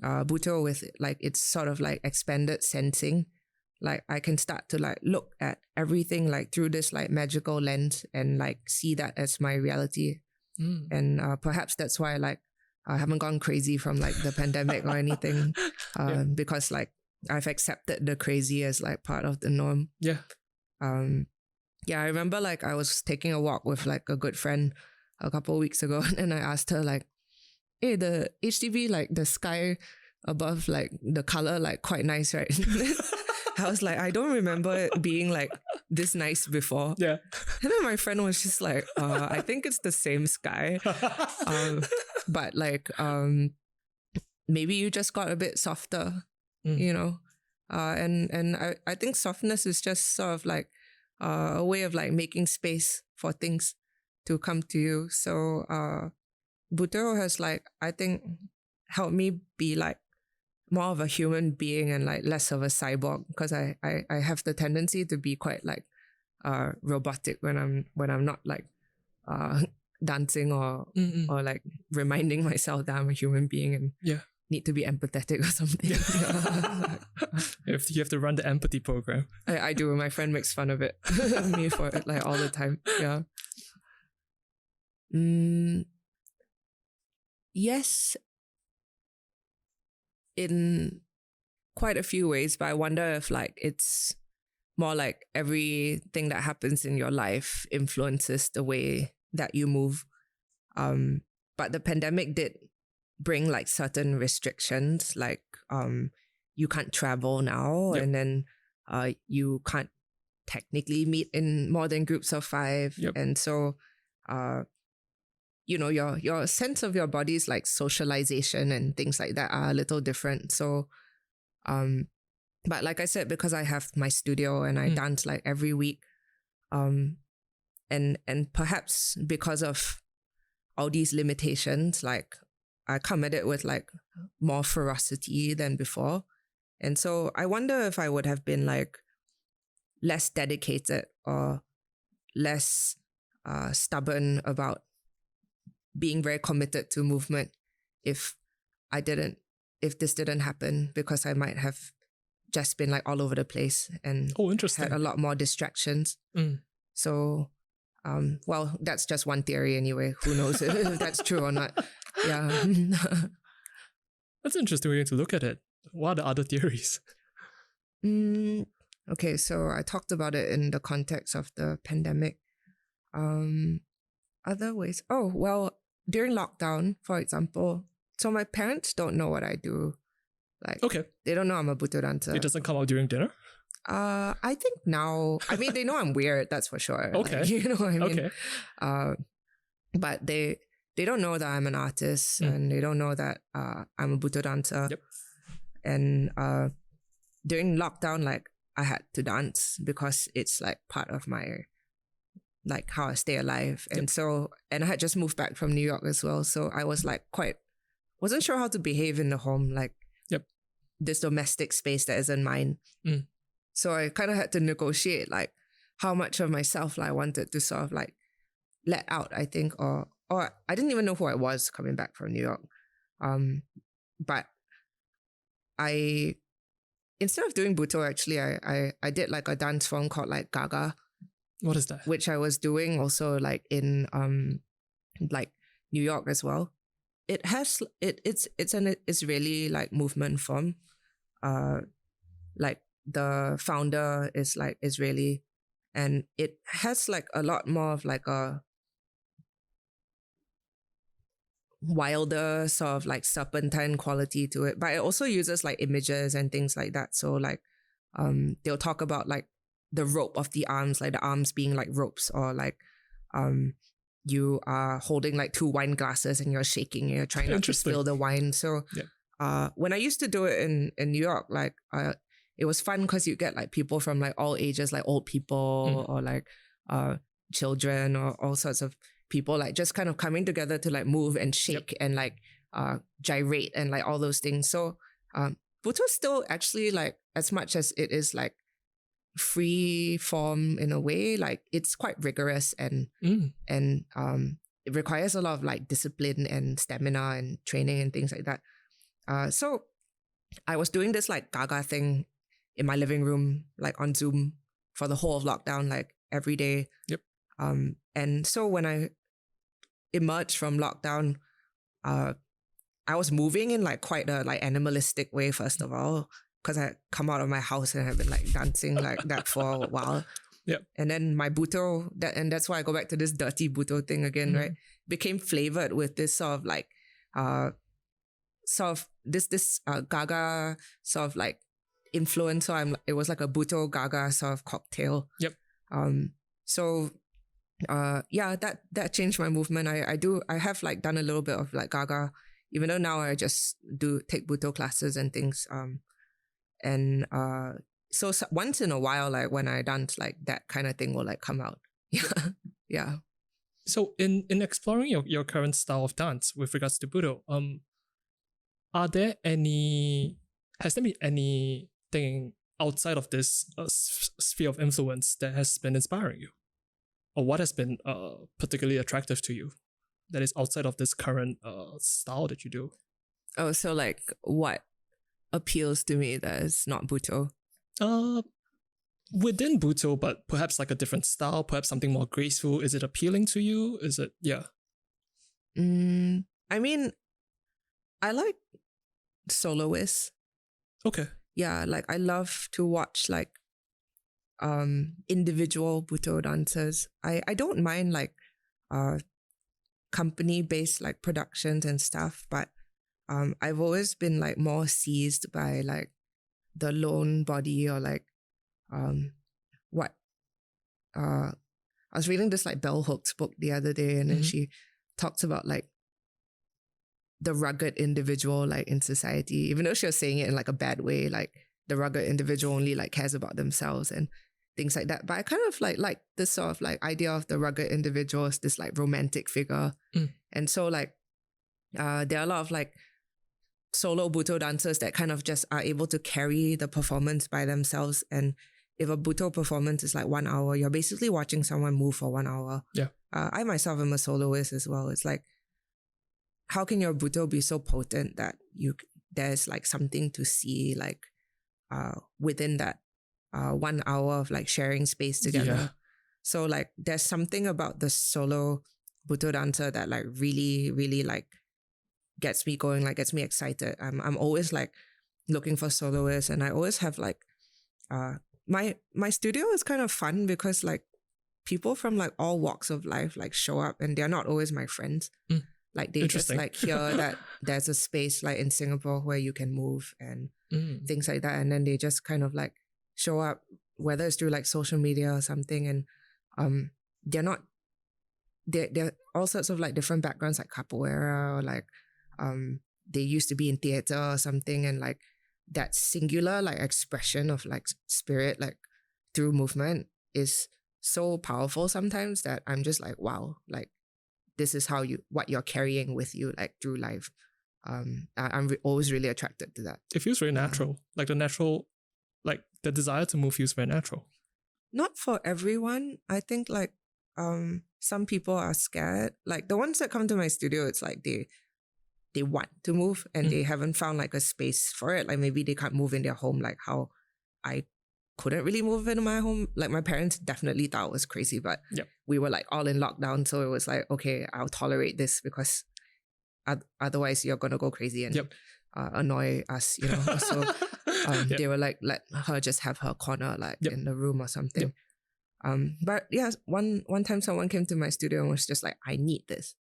Butoh, with like its sort of like expanded sensing, like I can start to like look at everything like through this like magical lens and like see that as my reality. And perhaps that's why like I haven't gone crazy from like the pandemic or anything, because like I've accepted the crazy as like part of the norm. Yeah, I remember like I was taking a walk with like a good friend a couple of weeks ago, and I asked her like, hey, the HDB, like the sky above, like the color, like quite nice, right? I was like, I don't remember it being like this nice before. And then my friend was just like, I think it's the same sky. But like, maybe you just got a bit softer, you know? And I think softness is just sort of like a way of like making space for things to come to you. So Butoh has like, I think, helped me be like more of a human being and like less of a cyborg, because I have the tendency to be quite like robotic when I'm not like dancing or like reminding myself that I'm a human being and need to be empathetic or something. If you have to run the empathy program. I do. My friend makes fun of it, me for it like all the time. Yes, in quite a few ways, but I wonder if like it's more like everything that happens in your life influences the way that you move. But the pandemic did bring like certain restrictions, like you can't travel now, and then you can't technically meet in more than groups of 5, and so you know, your sense of your body's like socialization and things like that are a little different. So but like I said, because I have my studio and I dance like every week, and perhaps because of all these limitations, like I come at it with like more ferocity than before. And so I wonder if I would have been like less dedicated or less stubborn about being very committed to movement if this didn't happen, because I might have just been like all over the place and had a lot more distractions. So well, that's just one theory anyway. Who knows if that's true or not. That's an interesting way to look at it. What are the other theories? Okay, so I talked about it in the context of the pandemic. Other ways. Oh, well, during lockdown, for example, so my parents don't know what I do. Like, Okay. they don't know I'm a Butoh dancer. It doesn't come out during dinner? I think now, I mean, they know I'm weird, that's for sure. Okay. Like, you know what I mean? Okay. But they don't know that I'm an artist and they don't know that I'm a Butoh dancer. Yep. And during lockdown, like, I had to dance because it's like part of my, like, how I stay alive. And so, and I had just moved back from New York as well. So I was like wasn't sure how to behave in the home, like this domestic space that isn't mine. So I kind of had to negotiate like how much of myself I wanted to sort of like let out, I think, or I didn't even know who I was coming back from New York. But I, instead of doing Butoh, actually, I did like a dance form called like Gaga. What is that? Which I was doing also like in like New York as well. It has it's an Israeli like movement form. Like the founder is like Israeli, and it has like a lot more of like a wilder sort of like serpentine quality to it. But it also uses like images and things like that. So like they'll talk about like the rope of the arms, like the arms being like ropes, or like you are holding like two wine glasses and you're shaking and you're trying not to spill the wine. So when I used to do it in New York, like it was fun because you get like people from like all ages, like old people or like children or all sorts of people, like just kind of coming together to like move and shake and like gyrate and like all those things. So Butoh still actually, like, as much as it is like free form in a way, like it's quite rigorous and it requires a lot of like discipline and stamina and training and things like that. So I was doing this like Gaga thing in my living room, like on Zoom for the whole of lockdown, like every day. And so when I emerged from lockdown, I was moving in like quite a like animalistic way, first of all, because I had come out of my house and have been like dancing like that for a while. And then my Butoh, and that's why I go back to this dirty Butoh thing again, right? Became flavored with this sort of like this Gaga sort of like influence. So it was like a Butoh Gaga sort of cocktail. So that changed my movement. I have like done a little bit of like Gaga, even though now I just take Butoh classes and things. So once in a while, like when I dance, like that kind of thing will like come out. Yeah. So in exploring your current style of dance with regards to Butoh, has there been anything outside of this sphere of influence that has been inspiring you? Or what has been particularly attractive to you that is outside of this current style that you do? Oh, so like what appeals to me that is not Butoh? Within Butoh, but perhaps like a different style, perhaps something more graceful. Is it appealing to you? Is it, I mean, I like soloists. Okay. Yeah, like I love to watch like individual Butoh dancers. I don't mind like company-based like productions and stuff, but I've always been like more seized by like the lone body, or like I was reading this like Bell Hooks book the other day, and then she talks about like the rugged individual like in society, even though she was saying it in like a bad way, like the rugged individual only like cares about themselves and things like that. But I kind of like this sort of like idea of the rugged individual as this like romantic figure. And so like there are a lot of like solo Butoh dancers that kind of just are able to carry the performance by themselves. And if a Butoh performance is like 1 hour, you're basically watching someone move for 1 hour. I myself am a soloist as well. It's like, how can your Butoh be so potent that there's like something to see like within that 1 hour of like sharing space together? So like there's something about the solo Butoh dancer that like really, really like gets me going, like gets me excited. I'm always like looking for soloists, and I always have like my studio is kind of fun because like people from like all walks of life like show up, and they're not always my friends. Like they just like hear that there's a space like in Singapore where you can move and things like that, and then they just kind of like show up, whether it's through like social media or something, and they're all sorts of like different backgrounds, like capoeira, or like they used to be in theater or something, and like that singular like expression of like spirit like through movement is so powerful sometimes that I'm just like, wow, like this is what you're carrying with you like through life. I'm always really attracted to that. It feels very natural. Like the desire to move feels very natural. Not for everyone. I think like some people are scared. Like the ones that come to my studio, it's like they want to move and they haven't found like a space for it. Like maybe they can't move in their home like how I couldn't really move into my home. Like my parents definitely thought it was crazy, but we were like all in lockdown. So it was like, okay, I'll tolerate this because otherwise you're going to go crazy and annoy us, you know. So they were like, let her just have her corner like in the room or something. But yeah, one time someone came to my studio and was just like, I need this.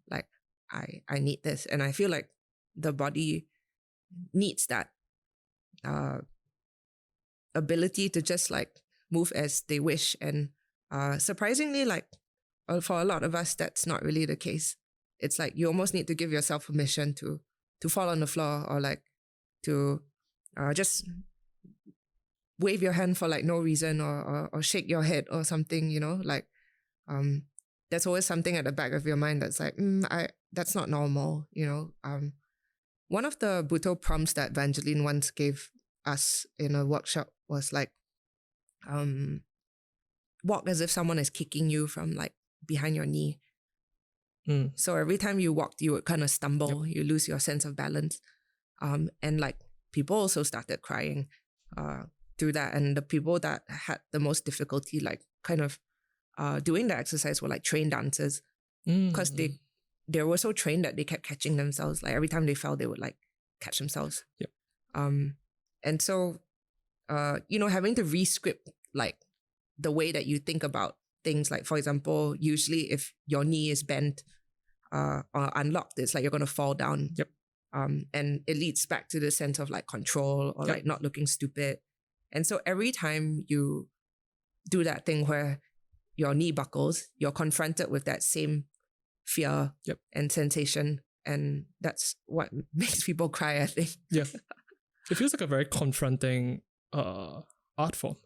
Like, I need this. And I feel like the body needs that ability to just like move as they wish. And surprisingly, like for a lot of us, that's not really the case. It's like you almost need to give yourself permission to fall on the floor, or like to just wave your hand for like no reason, or shake your head or something, you know, like there's always something at the back of your mind that's like, that's not normal, you know. One of the Butoh prompts that Vangeline once gave us in a workshop was like, walk as if someone is kicking you from like behind your knee. So every time you walked, you would kind of stumble, you lose your sense of balance. And like people also started crying through that. And the people that had the most difficulty like kind of doing the exercise were like trained dancers, because they were so trained that they kept catching themselves. Like every time they fell, they would like catch themselves. And so, you know, having to re-script like the way that you think about things, like for example, usually if your knee is bent or unlocked, it's like you're going to fall down. And it leads back to the sense of like control or like not looking stupid. And so every time you do that thing where your knee buckles, you're confronted with that same fear and sensation. And that's what makes people cry, I think. It feels like a very confronting art form.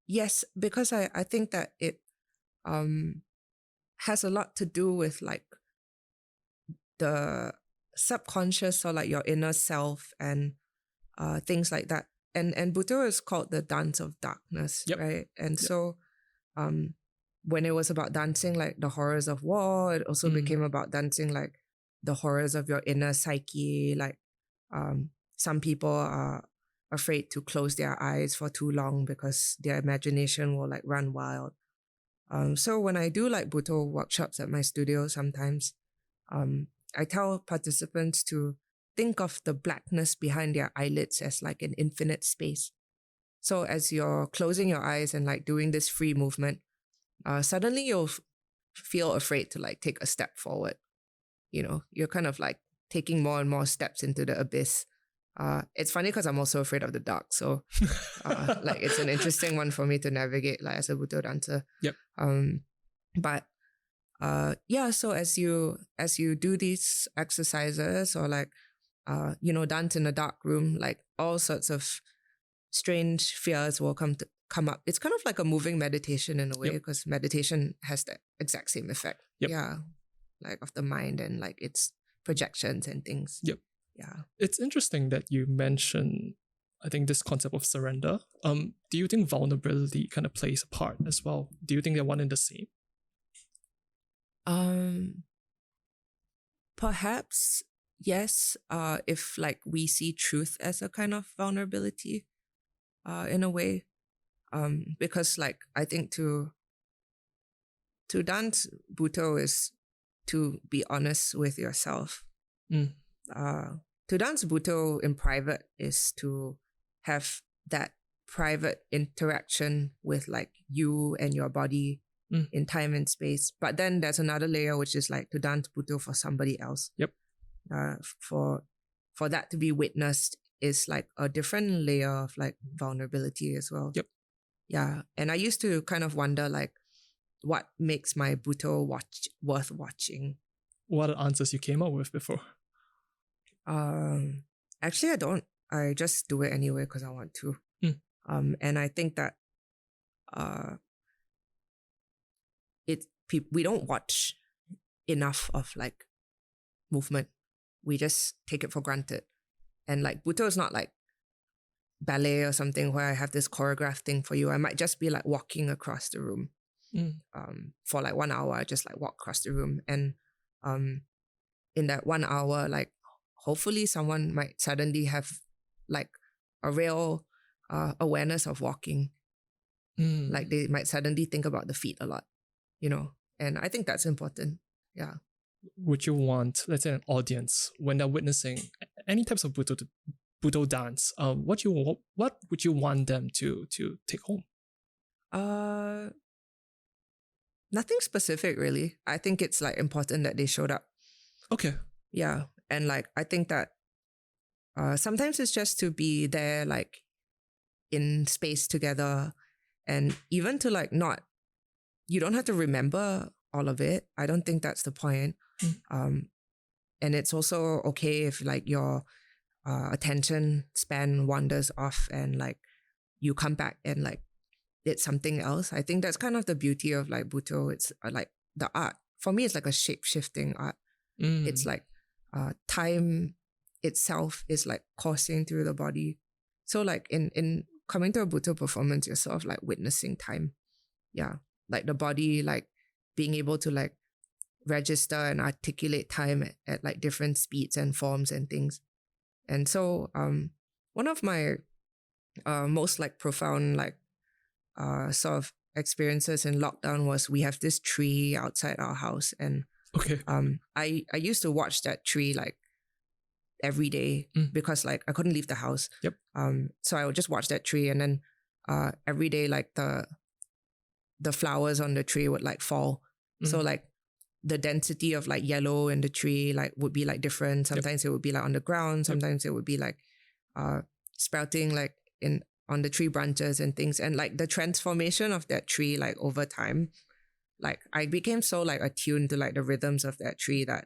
Yes, because I think that it has a lot to do with like the subconscious or like your inner self and things like that. And Butoh is called the dance of darkness, right? And so when it was about dancing like the horrors of war, it also became about dancing like the horrors of your inner psyche. Like some people are afraid to close their eyes for too long because their imagination will like run wild. So when I do like Butoh workshops at my studio, sometimes I tell participants to think of the blackness behind their eyelids as like an infinite space. So as you're closing your eyes and like doing this free movement, suddenly you'll feel afraid to like take a step forward. You know, you're kind of like taking more and more steps into the abyss. It's funny because I'm also afraid of the dark. So like it's an interesting one for me to navigate like as a Butoh dancer. But so as you do these exercises or like you know, dance in a dark room, like all sorts of strange fears will come up. It's kind of like a moving meditation in a way, because meditation has the exact same effect. Like of the mind and like its projections and things. It's interesting that you mentioned, I think, this concept of surrender. Do you think vulnerability kind of plays a part as well? Do you think they're one and the same? Perhaps yes. If like we see truth as a kind of vulnerability, in a way, because like I think to dance Butoh is to be honest with yourself. To dance Butoh in private is to have that private interaction with like you and your body in time and space. But then there's another layer, which is like to dance Butoh for somebody else. Yep. For that to be witnessed is like a different layer of like vulnerability as well. Yep. Yeah. And I used to kind of wonder like what makes my Butoh worth watching. What are the answers you came up with before? Actually, I don't. I just do it anyway because I want to. And I think that we don't watch enough of like movement. We just take it for granted. And like Butoh is not like ballet or something where I have this choreographed thing for you. I might just be like walking across the room for like 1 hour. I just like walk across the room. And in that 1 hour, like hopefully someone might suddenly have like a real awareness of walking. Like they might suddenly think about the feet a lot, you know? And I think that's important. Yeah. Would you want, let's say, an audience when they're witnessing any types of Butoh dance? What would you want them to take home? Nothing specific really. I think it's like important that they showed up. Okay. Yeah, and like I think that sometimes it's just to be there, like in space together, and even to like not. You don't have to remember all of it. I don't think that's the point. And it's also okay if like your attention span wanders off and like you come back and like it's something else. I think that's kind of the beauty of like Butoh. It's like the art. For me, it's like a shape-shifting art. It's like time itself is like coursing through the body. So like in coming to a Butoh performance, you're sort of like witnessing time. Yeah. Like the body, like being able to like register and articulate time at like different speeds and forms and things. And so one of my most like profound like sort of experiences in lockdown was we have this tree outside our house, and okay. I used to watch that tree like every day because like I couldn't leave the house. Yep. So I would just watch that tree, and then every day like the flowers on the tree would like fall. So like the density of like yellow in the tree like would be like different. Sometimes it would be like on the ground. Sometimes it would be like sprouting like on the tree branches and things. And like the transformation of that tree like over time, like I became so like attuned to like the rhythms of that tree that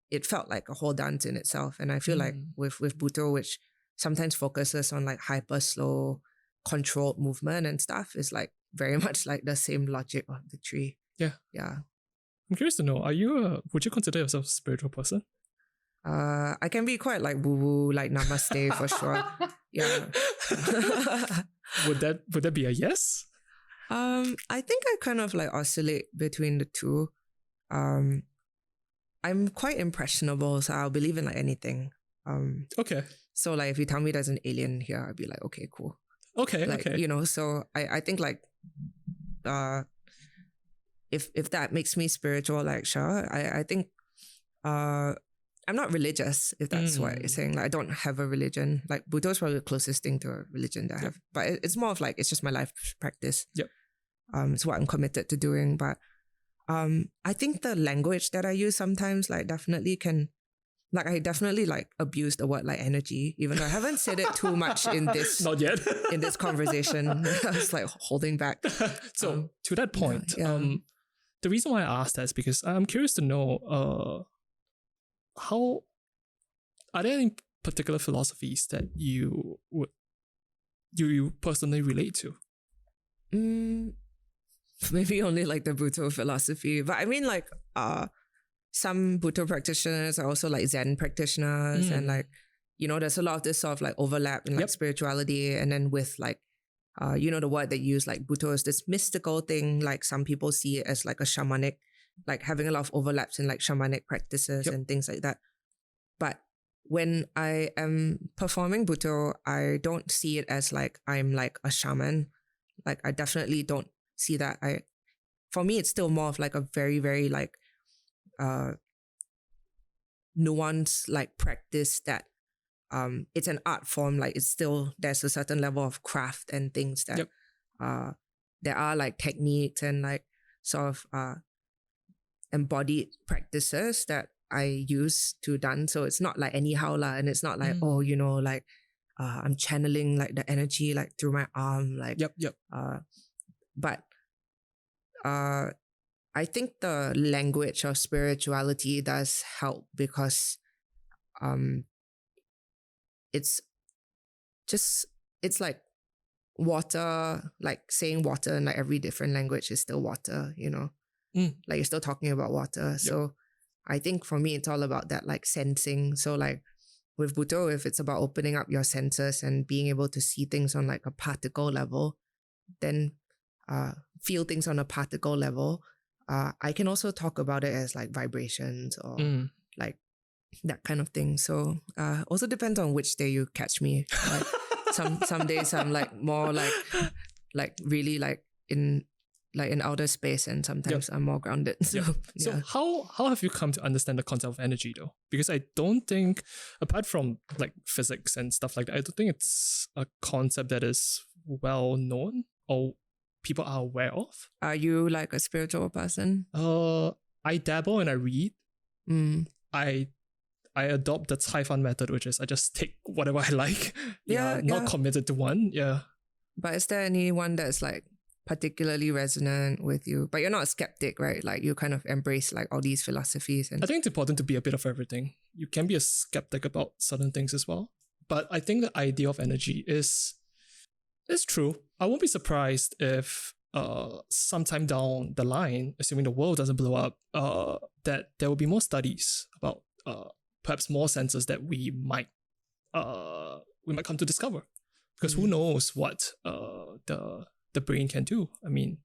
it felt like a whole dance in itself. And I feel like with Butoh, which sometimes focuses on like hyper slow controlled movement and stuff, is like very much like the same logic of the tree. Yeah. I'm curious to know, would you consider yourself a spiritual person? I can be quite like woo-woo, like namaste for sure. Yeah. Would that be a yes? I think I kind of like oscillate between the two. I'm quite impressionable, so I'll believe in like anything. Okay. So like if you tell me there's an alien here, I'll be like, okay, cool. Okay, like, okay. You know, so I think like if that makes me spiritual, like sure. I think I'm not religious, if that's what you're saying. Like I don't have a religion. Like Butoh is probably the closest thing to a religion that I have. But it's more of like it's just my life practice. Yep. It's what I'm committed to doing. But I think the language that I use sometimes like definitely can, like I definitely like abuse the word like energy, even though I haven't said it too much in this not yet in this conversation. I was like holding back. So to that point, the reason why I asked that is because I'm curious to know how are there any particular philosophies that you personally relate to? Maybe only like the Butoh philosophy, but I mean like some Butoh practitioners are also like Zen practitioners, and like you know there's a lot of this sort of like overlap in like spirituality, and then with like you know the word they use like Butoh is this mystical thing. Like some people see it as like a shamanic, like having a lot of overlaps in like shamanic practices and things like that. But when I am performing Butoh, I don't see it as like I'm like a shaman. Like I definitely don't see that. For me, it's still more of like a very, very like nuanced like practice that it's an art form. Like it's still, there's a certain level of craft and things that there are like techniques and like sort of embodied practices that I use to dance. So it's not like anyhow lah, and it's not like like I'm channeling like the energy like through my arm, like but I think the language of spirituality does help because it's like water, like saying water in like every different language is still water, like you're still talking about water. So I think for me it's all about that like sensing. So like with Butoh, if it's about opening up your senses and being able to see things on like a particle level, then feel things on a particle level, I can also talk about it as like vibrations or like that kind of thing. So also depends on which day you catch me. Like some days I'm like more like really like in outer space, and sometimes I'm more grounded. So how have you come to understand the concept of energy though? Because I don't think, apart from like physics and stuff like that, I don't think it's a concept that is well known or people are aware of. Are you like a spiritual person? I dabble and I read. I adopt the Cai Fan method, which is I just take whatever I like. Not committed to one. Yeah. But is there anyone that's like particularly resonant with you? But you're not a skeptic, right? Like you kind of embrace like all these philosophies. And I think it's important to be a bit of everything. You can be a skeptic about certain things as well. But I think the idea of energy is true. I won't be surprised if sometime down the line, assuming the world doesn't blow up, that there will be more studies about perhaps more senses that we might come to discover. Because who knows what the brain can do. I mean,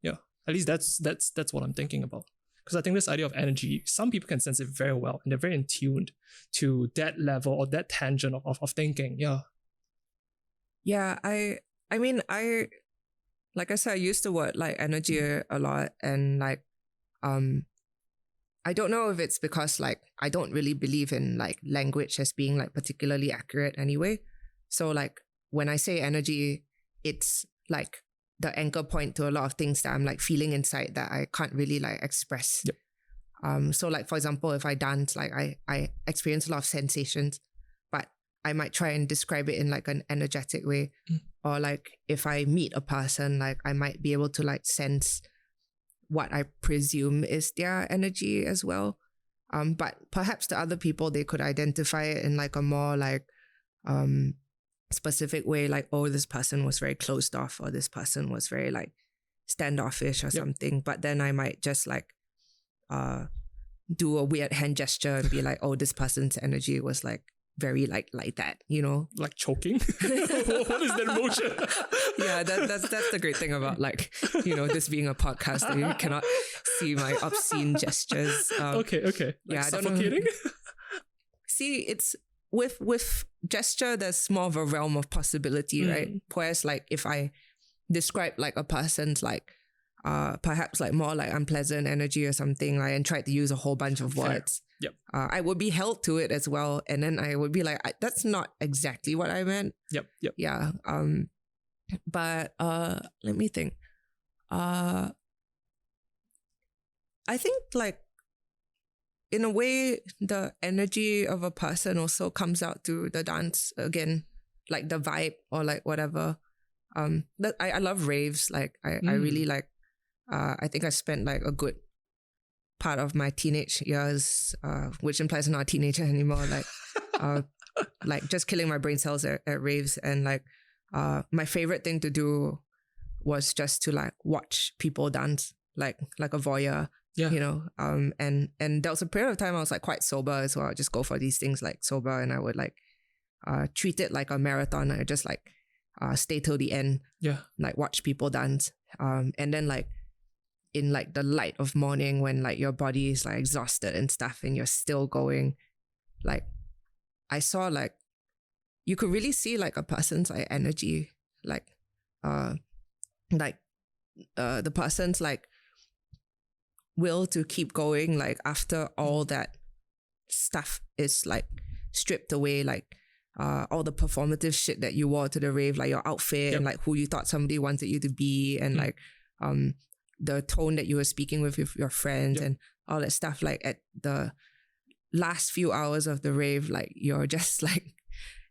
at least that's what I'm thinking about. Because I think this idea of energy, some people can sense it very well and they're very in tuned to that level or that tangent of thinking. Yeah, I mean, like I said, I use the word like energy a lot, and like, I don't know if it's because like I don't really believe in like language as being like particularly accurate anyway. So like when I say energy, it's like the anchor point to a lot of things that I'm like feeling inside that I can't really like express. So like for example, if I dance, like I experience a lot of sensations, but I might try and describe it in like an energetic way. Or like if I meet a person, like I might be able to like sense what I presume is their energy as well. But perhaps the other people, they could identify it in like a more like specific way, like, oh, this person was very closed off, or this person was very like standoffish or something. But then I might just like do a weird hand gesture and be like, oh, this person's energy was like very like that, like choking. What is that motion? Yeah, that's the great thing about like this being a podcast, that you cannot see my obscene gestures. Okay, like yeah, suffocating. See, it's with gesture, there's more of a realm of possibility, right? Whereas like if I describe like a person's like perhaps like more like unpleasant energy or something, like, and tried to use a whole bunch of words, I would be held to it as well, and then I would be like, that's not exactly what I meant. Yeah. But let me think. I think like in a way the energy of a person also comes out through the dance again, like the vibe or like whatever. I love raves. Like I really like. I think I spent like a good part of my teenage years, which implies I'm not a teenager anymore, like just killing my brain cells at raves. And like my favorite thing to do was just to like watch people dance, like a voyeur, and there was a period of time I was like quite sober as well. I'd just go for these things like sober, and I would like treat it like a marathon. I just like stay till the end, like watch people dance, and then like in like the light of morning, when like your body is like exhausted and stuff and you're still going, like I saw like you could really see like a person's like energy, like the person's like will to keep going, like after all that stuff is like stripped away, like all the performative shit that you wore to the rave, like your outfit and like who you thought somebody wanted you to be, and like the tone that you were speaking with your friends and all that stuff. Like at the last few hours of the rave, like you're just like,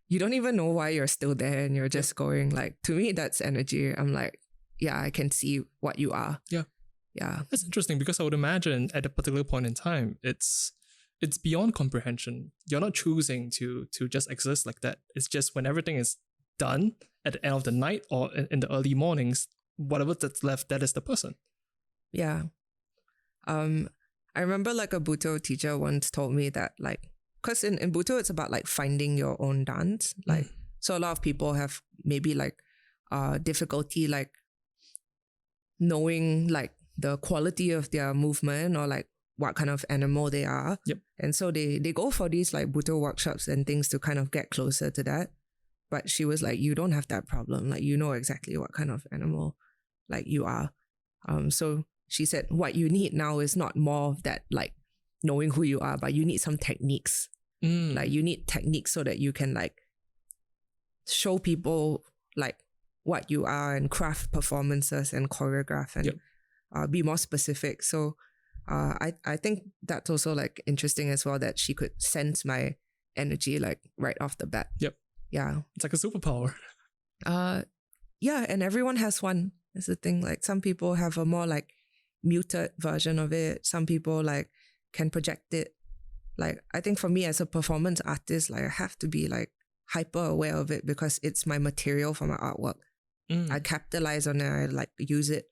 you don't even know why you're still there, and you're just going like, to me, that's energy. I'm like, yeah, I can see what you are. Yeah. Yeah. That's interesting, because I would imagine at a particular point in time, it's beyond comprehension. You're not choosing to just exist like that. It's just when everything is done at the end of the night or in the early mornings, whatever that's left, that is the person. Yeah. I remember like a Butoh teacher once told me that, like, because in Butoh, it's about like finding your own dance. Like, so a lot of people have maybe like difficulty like knowing like the quality of their movement, or like what kind of animal they are. Yep. And so they go for these like Butoh workshops and things to kind of get closer to that. But she was like, you don't have that problem. Like, you know exactly what kind of animal like you are. So she said, what you need now is not more of that, like knowing who you are, but you need some techniques. Like you need techniques so that you can like show people like what you are, and craft performances and choreograph and be more specific. So I think that's also like interesting as well, that she could sense my energy like right off the bat. Yep. Yeah. It's like a superpower. Yeah, and everyone has one. That's the thing. Like some people have a more like muted version of it. Some people like can project it. Like I think for me as a performance artist, like I have to be like hyper aware of it, because it's my material for my artwork. I capitalize on it. I like use it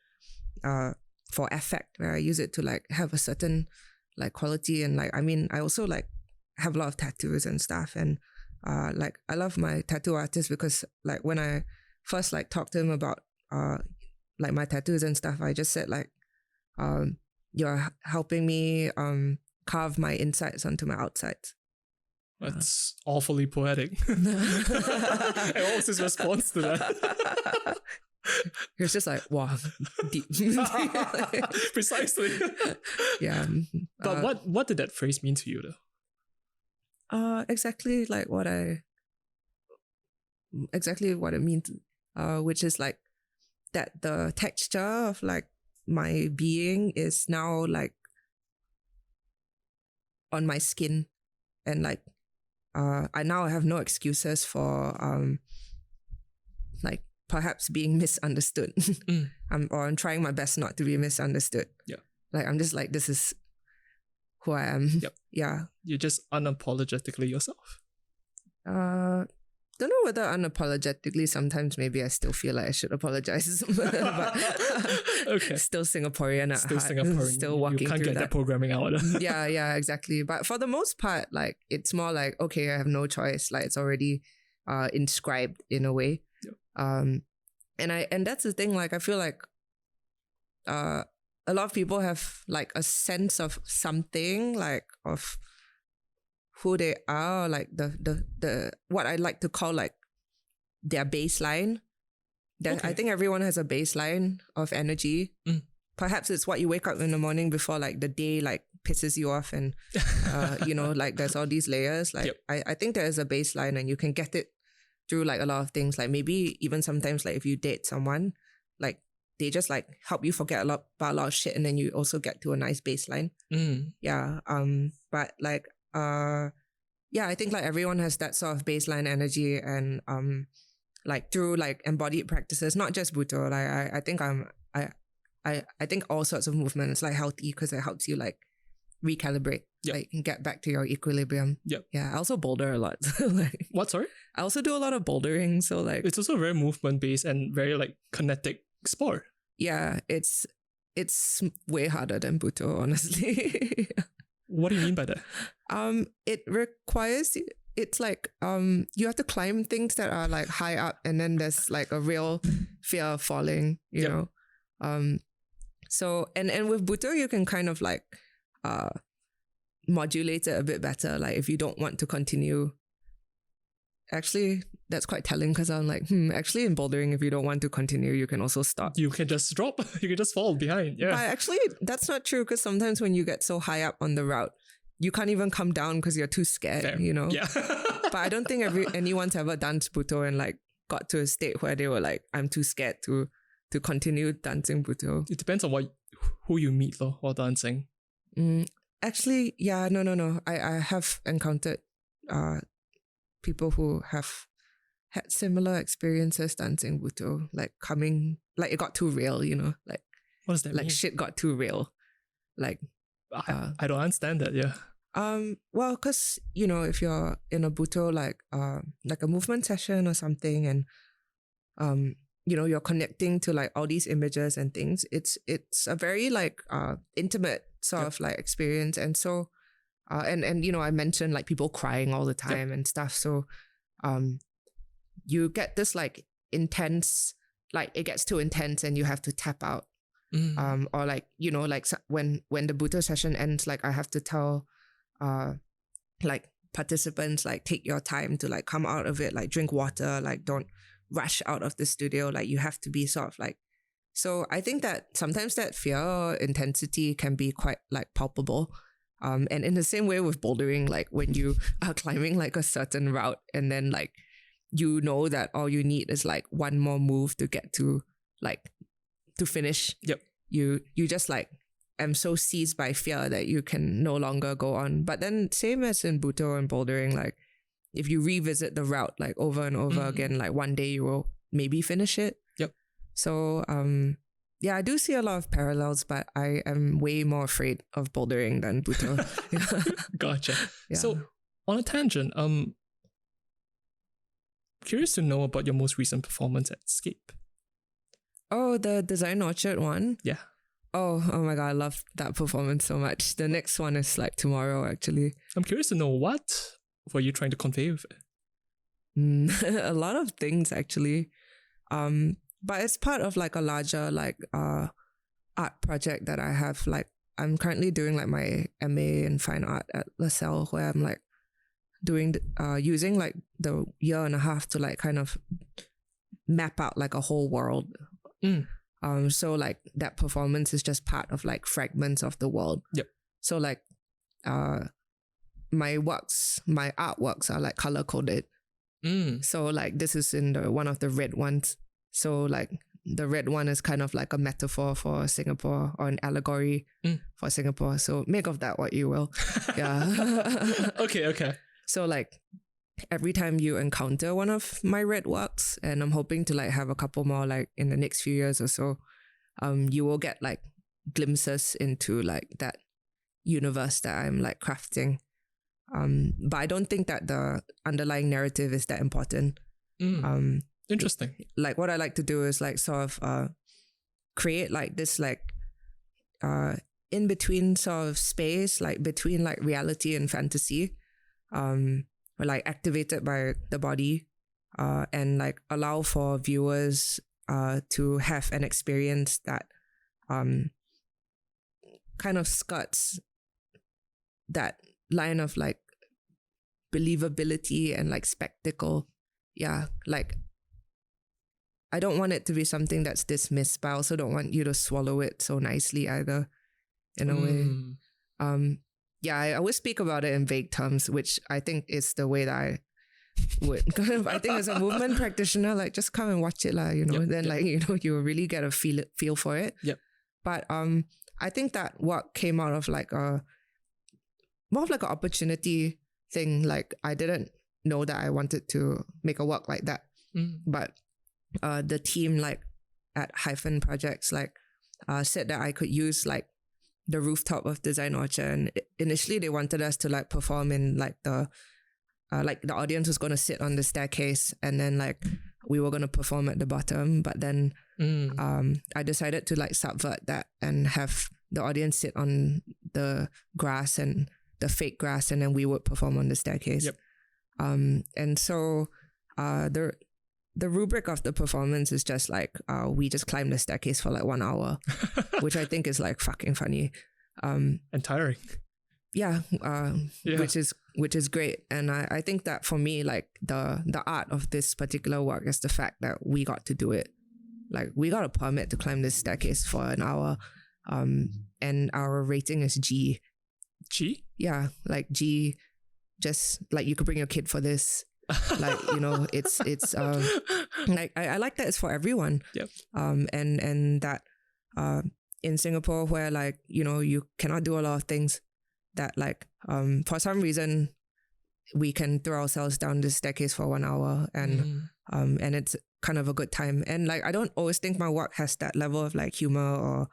for effect, where I use it to like have a certain like quality. And like, I mean, I also like have a lot of tattoos and stuff. And like I love my tattoo artist, because like when I first like talked to him about like my tattoos and stuff, I just said like, you're helping me carve my insides onto my outsides. That's awfully poetic. And what was his response to that? He was just like, wow, deep. Precisely. Yeah. But what did that phrase mean to you though? Exactly like what it means, which is like that the texture of like my being is now like on my skin, and like I now have no excuses for like perhaps being misunderstood. I'm trying my best not to be misunderstood. Yeah. Like I'm just like, this is who I am. Yep. Yeah. You're just unapologetically yourself. Don't know whether unapologetically, sometimes maybe I still feel like I should apologize. But Okay. Still Singaporean at Still heart. Singaporean. Still walking you can't through get that programming out. Yeah, exactly. But for the most part, like it's more like, okay, I have no choice. Like it's already inscribed in a way. Yep. And that's the thing. Like I feel like a lot of people have like a sense of something, like of who they are, like the what I like to call like their baseline. I think everyone has a baseline of energy. Perhaps it's what you wake up in the morning before like the day like pisses you off, and you know, like there's all these layers. Like I think there is a baseline, and you can get it through like a lot of things. Like maybe even sometimes like if you date someone, like they just like help you forget about a lot of shit, and then you also get to a nice baseline. Yeah. But like yeah, I think like everyone has that sort of baseline energy, and like through like embodied practices, not just Butoh. Like I think all sorts of movement is like healthy, because it helps you like recalibrate, like get back to your equilibrium. Yeah. I also boulder a lot. Like, what? Sorry? I also do a lot of bouldering. So like it's also very movement based and very like kinetic sport. Yeah, it's way harder than Butoh, honestly. What do you mean by that? It requires, it's like you have to climb things that are like high up, and then there's like a real fear of falling, you know. So and with Butoh you can kind of like modulate it a bit better. Like if you don't want to continue, actually that's quite telling, because I'm like, actually in bouldering, if you don't want to continue, you can also stop. You can just drop. You can just fall behind. Yeah. But actually, that's not true, because sometimes when you get so high up on the route, you can't even come down because you're too scared, you know? Yeah. But I don't think anyone's ever danced Butoh and like got to a state where they were like, I'm too scared to continue dancing Butoh. It depends on who you meet though while dancing. Actually, yeah, no. I have encountered people who have had similar experiences dancing Butoh, like it got too real, you know, like What does that mean? like shit got too real. Like I don't understand that, yeah. Well, because you know, if you're in a Butoh like a movement session or something, and you know, you're connecting to like all these images and things, it's a very like intimate sort of like experience. And so and you know, I mentioned like people crying all the time and stuff, so you get this like intense, like it gets too intense and you have to tap out. Or like, you know, like when the Butoh session ends, like I have to tell like participants, like take your time to like come out of it, like drink water, like don't rush out of the studio, like you have to be sort of like. So I think that sometimes that fear or intensity can be quite like palpable. And in the same way with bouldering, like when you are climbing like a certain route and then like you know that all you need is like one more move to get to like to finish. Yep. You just like am so seized by fear that you can no longer go on. But then same as in Butoh and bouldering, like if you revisit the route like over and over again, like one day you will maybe finish it. Yep. So yeah, I do see a lot of parallels, but I am way more afraid of bouldering than Butoh. Gotcha. Yeah. So on a tangent, curious to know about your most recent performance at Escape. Oh, the Design Orchard one? Yeah. Oh my God, I love that performance so much. The next one is like tomorrow, actually. I'm curious to know, what were you trying to convey with it? A lot of things, actually. But it's part of like a larger like art project that I have. Like I'm currently doing like my MA in fine art at LaSalle, where I'm like doing using like the year and a half to like kind of map out like a whole world. So like that performance is just part of like fragments of the world. Yep. So like my artworks are like color coded. So like this is in one of the red ones. So like the red one is kind of like a metaphor for Singapore, or an allegory for Singapore. So make of that what you will. Yeah. Okay. So like every time you encounter one of my red works, and I'm hoping to like have a couple more like in the next few years or so, you will get like glimpses into like that universe that I'm like crafting. But I don't think that the underlying narrative is that important. Interesting. Like what I like to do is like sort of create like this like in between sort of space, like between like reality and fantasy, or like activated by the body, and like allow for viewers to have an experience that kind of skirts that line of like believability and like spectacle. Yeah, like I don't want it to be something that's dismissed, but I also don't want you to swallow it so nicely either, in a way. Yeah, I always speak about it in vague terms, which I think is the way that I would kind of, I think as a movement practitioner, like just come and watch it, you know, like, you know, you will really get a feel for it. Yep. But I think that what came out of like more of like an opportunity thing. Like I didn't know that I wanted to make a work like that. But the team like at Hyphen Projects like said that I could use like the rooftop of Design Orchard, and initially they wanted us to like perform in like the audience was going to sit on the staircase, and then like we were going to perform at the bottom. But then I decided to like subvert that and have the audience sit on the grass, and the fake grass, and then we would perform on the staircase. Yep. And so the rubric of the performance is just like we just climb the staircase for like 1 hour, which I think is like fucking funny. And tiring. Yeah, which is great. And I think that for me, like the art of this particular work is the fact that we got to do it. Like we got a permit to climb this staircase for an hour, and our rating is G. G? Yeah, like G just like you could bring your kid for this. Like, you know, it's like I like that it's for everyone. Yep. And that in Singapore where like, you know, you cannot do a lot of things that like for some reason we can throw ourselves down this staircase for 1 hour and it's kind of a good time. And like I don't always think my work has that level of like humor or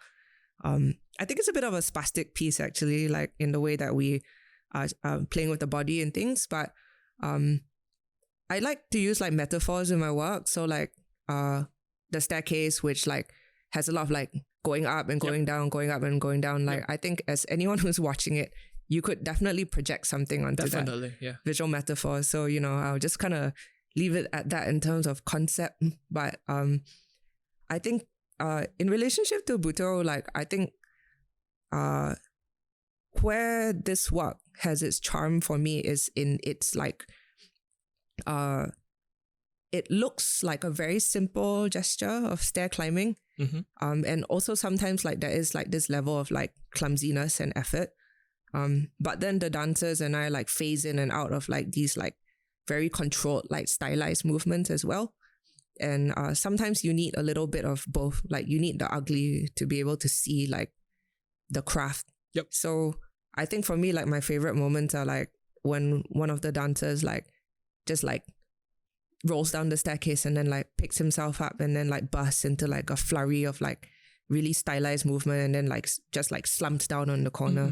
I think it's a bit of a spastic piece actually, like in the way that we are playing with the body and things, but I like to use like metaphors in my work. So like the staircase, which like has a lot of like going up and going down, going up and going down. Like I think as anyone who's watching it, you could definitely project something onto that visual metaphor. So, you know, I'll just kind of leave it at that in terms of concept. But I think in relationship to Butoh, like I think where this work has its charm for me is in its like it looks like a very simple gesture of stair climbing. And also sometimes like there is like this level of like clumsiness and effort. But then the dancers and I like phase in and out of like these like very controlled, like stylized movements as well. And sometimes you need a little bit of both. Like you need the ugly to be able to see like the craft. Yep. So I think for me, like my favorite moments are like when one of the dancers like just like rolls down the staircase and then like picks himself up and then like bursts into like a flurry of like really stylized movement and then like just like slumps down on the corner.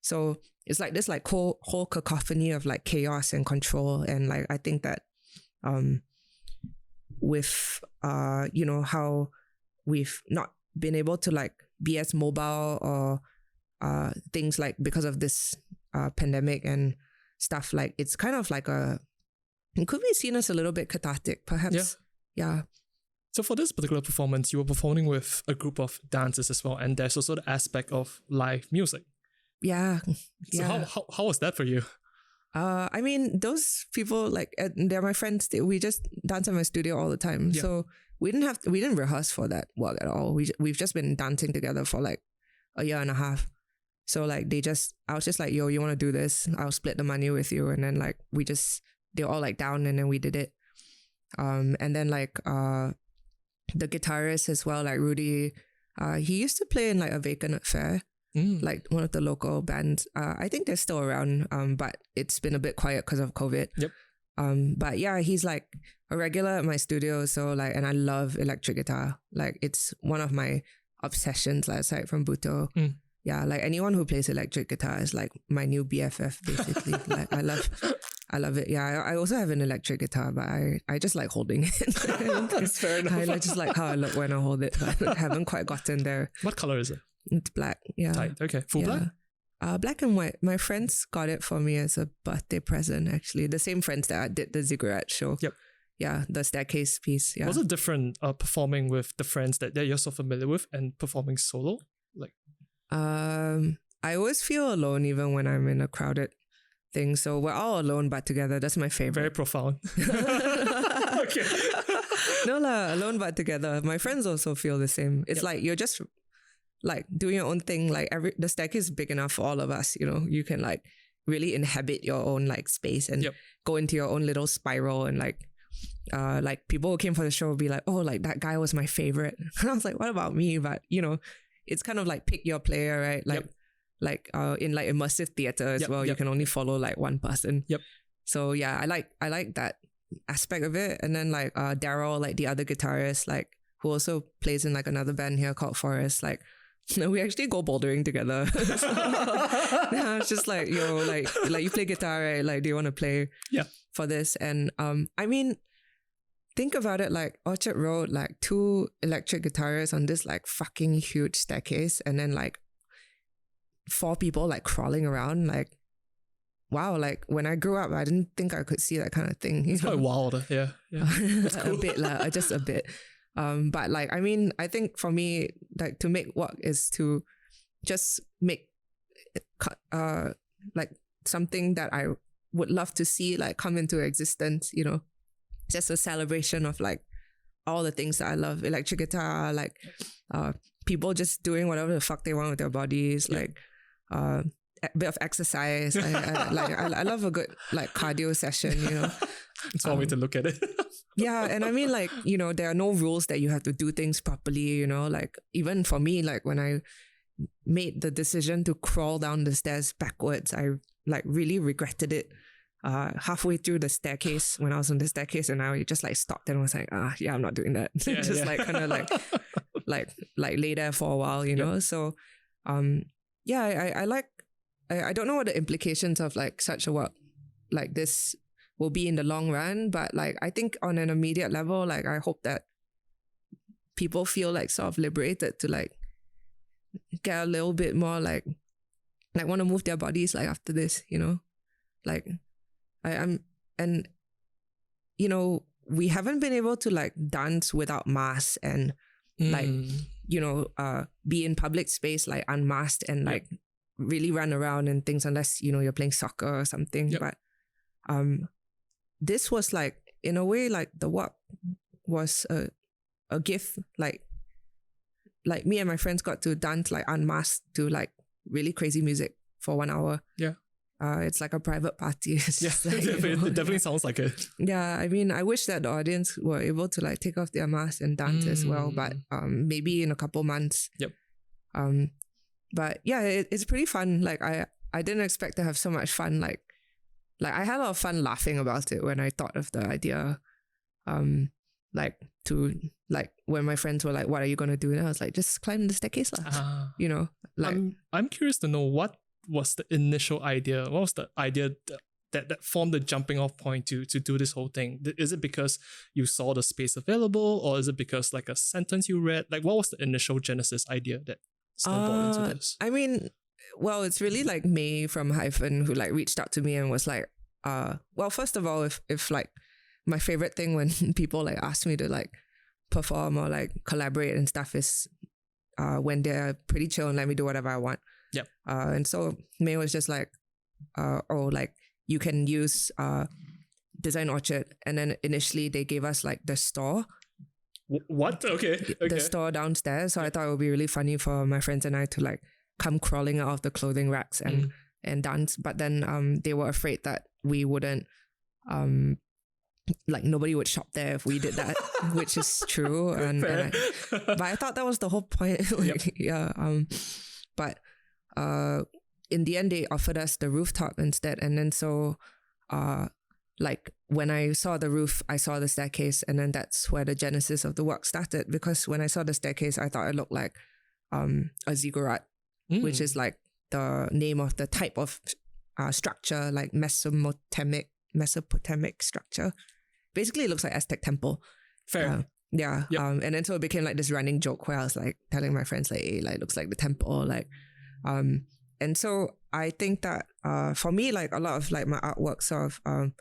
So it's like this like whole cacophony of like chaos and control. And like I think that with you know how we've not been able to like be as mobile or things like because of this pandemic and stuff, like it's kind of like it could be seen as a little bit cathartic perhaps. Yeah. So for this particular performance, you were performing with a group of dancers as well, and there's also the aspect of live music. Yeah. So how was that for you? I mean, those people like they're my friends. We just dance in my studio all the time. Yeah. So we didn't rehearse for that work at all. We've just been dancing together for like a year and a half. So like I was just like, yo, you want to do this? I'll split the money with you. And then like they were all like down and then we did it. And then like the guitarist as well, like Rudy, he used to play in like a vacant affair. Like one of the local bands. I think they're still around, but it's been a bit quiet because of COVID. Yep. But yeah, he's like a regular at my studio. So like, and I love electric guitar. Like it's one of my obsessions, like aside from Butoh. Yeah, like anyone who plays electric guitar is like my new BFF basically. Like I love it. Yeah, I also have an electric guitar, but I just like holding it. That's fair enough. I just like how I look when I hold it. I haven't quite gotten there. What color is it? It's black. Yeah. Tight. Okay. Full black? Black and white. My friends got it for me as a birthday present, actually. The same friends that I did the ziggurat show. Yep. Yeah, the staircase piece. Yeah. Was it different performing with the friends that you're so familiar with and performing solo? Like, I always feel alone even when I'm in a crowded thing. So we're all alone but together. That's my favorite. Very profound. Okay. No lah, alone but together. My friends also feel the same. It's like you're just like doing your own thing. Like the staircase is big enough for all of us. You know, you can like really inhabit your own like space and go into your own little spiral and like people who came for the show will be like, oh, like that guy was my favorite. And I was like, what about me? But you know, it's kind of like pick your player, right? Like in like immersive theater as well, you can only follow like one person. So yeah, I like that aspect of it. And then like Daryl, like the other guitarist, like who also plays in like another band here called Forest, like we actually go bouldering together. So, yeah, it's just like, yo, like you play guitar, right? Like, do you want to play for this? And I mean, think about it, like Orchard Road, like 2 electric guitarists on this like fucking huge staircase, and then like 4 people like crawling around. Like, wow, like when I grew up, I didn't think I could see that kind of thing. It's quite wild, yeah. It's cool. A bit lah, just a bit. But like, I mean, I think for me, like to make work is to just make like something that I would love to see like come into existence, you know, just a celebration of like all the things that I love. Electric guitar, like people just doing whatever the fuck they want with their bodies, like a bit of exercise. I love a good like cardio session, you know. It's one way to look at it. Yeah, and I mean, like, you know, there are no rules that you have to do things properly, you know, like even for me, like when I made the decision to crawl down the stairs backwards, I like really regretted it halfway through the staircase, when I was on the staircase, and I just like stopped and was like, yeah, I'm not doing that. Like kind of like lay there for a while, you know. So yeah, I don't know what the implications of like such a work like this will be in the long run, but like I think on an immediate level, like I hope that people feel like sort of liberated to like get a little bit more like want to move their bodies like after this, you know. Like I'm, and you know, we haven't been able to like dance without masks and like, you know, be in public space like unmasked and like really run around and things, unless, you know, you're playing soccer or something. But this was like, in a way, like the work was a gift. Like me and my friends got to dance like unmasked to like really crazy music for 1 hour. Yeah. It's like a private party. It's like, it definitely sounds like it. Yeah, I mean, I wish that the audience were able to like take off their masks and dance as well, but maybe in a couple months. Yep. But yeah, it's pretty fun. Like I didn't expect to have so much fun. Like I had a lot of fun laughing about it when I thought of the idea. Like when my friends were like, "What are you gonna do?" And I was like, "Just climb the staircase, lah." You know, like I'm curious to know what was the initial idea. What was the idea that formed the jumping off point to do this whole thing? Is it because you saw the space available, or is it because like a sentence you read? Like, what was the initial genesis idea that snowballed into this? I mean, well, it's really like May from Hyphen who like reached out to me and was like, well, first of all, if like my favorite thing when people like ask me to like perform or like collaborate and stuff is when they're pretty chill and let me do whatever I want. Yep. And so May was just like, like you can use Design Orchard, and then initially they gave us like the store. What? Okay. The store downstairs. So I thought it would be really funny for my friends and I to like come crawling out of the clothing racks and dance. But then they were afraid that we wouldn't like nobody would shop there if we did that, which is true. But I thought that was the whole point. Like, but in the end they offered us the rooftop instead, and then so like when I saw the roof, I saw the staircase, and then that's where the genesis of the work started. Because when I saw the staircase, I thought it looked like a ziggurat, which is like the name of the type of structure, like Mesopotamic structure. Basically, it looks like Aztec temple. Fair. Yeah. Yep. And then so it became like this running joke where I was like telling my friends like, hey, like looks like the temple, like and so I think that for me, like a lot of like my artwork sort of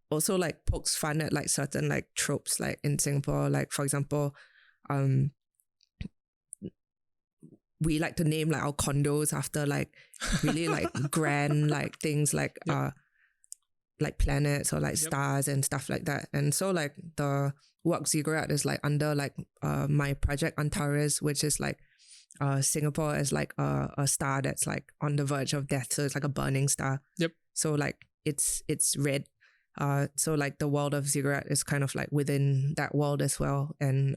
also like pokes fun at like certain like tropes like in Singapore. Like for example, we like to name like our condos after like really like grand like things like planets or like stars and stuff like that. And so like the work Ziggurat is like under like my project Antares, which is like Singapore is like a star that's like on the verge of death, so it's like a burning star. Yep. So like it's red. So like the world of Ziggurat is kind of like within that world as well. And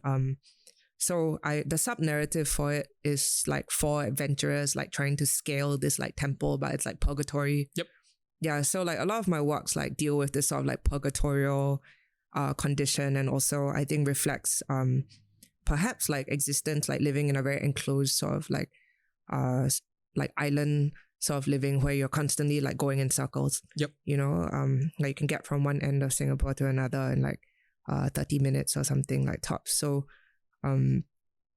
so the sub narrative for it is like 4 adventurers like trying to scale this like temple, but it's like purgatory. Yep. Yeah. So like a lot of my works like deal with this sort of like purgatorial condition, and also I think reflects perhaps like existence, like living in a very enclosed sort of like island sort of living where you're constantly like going in circles. Yep. You know, like you can get from one end of Singapore to another in like 30 minutes or something like tops. So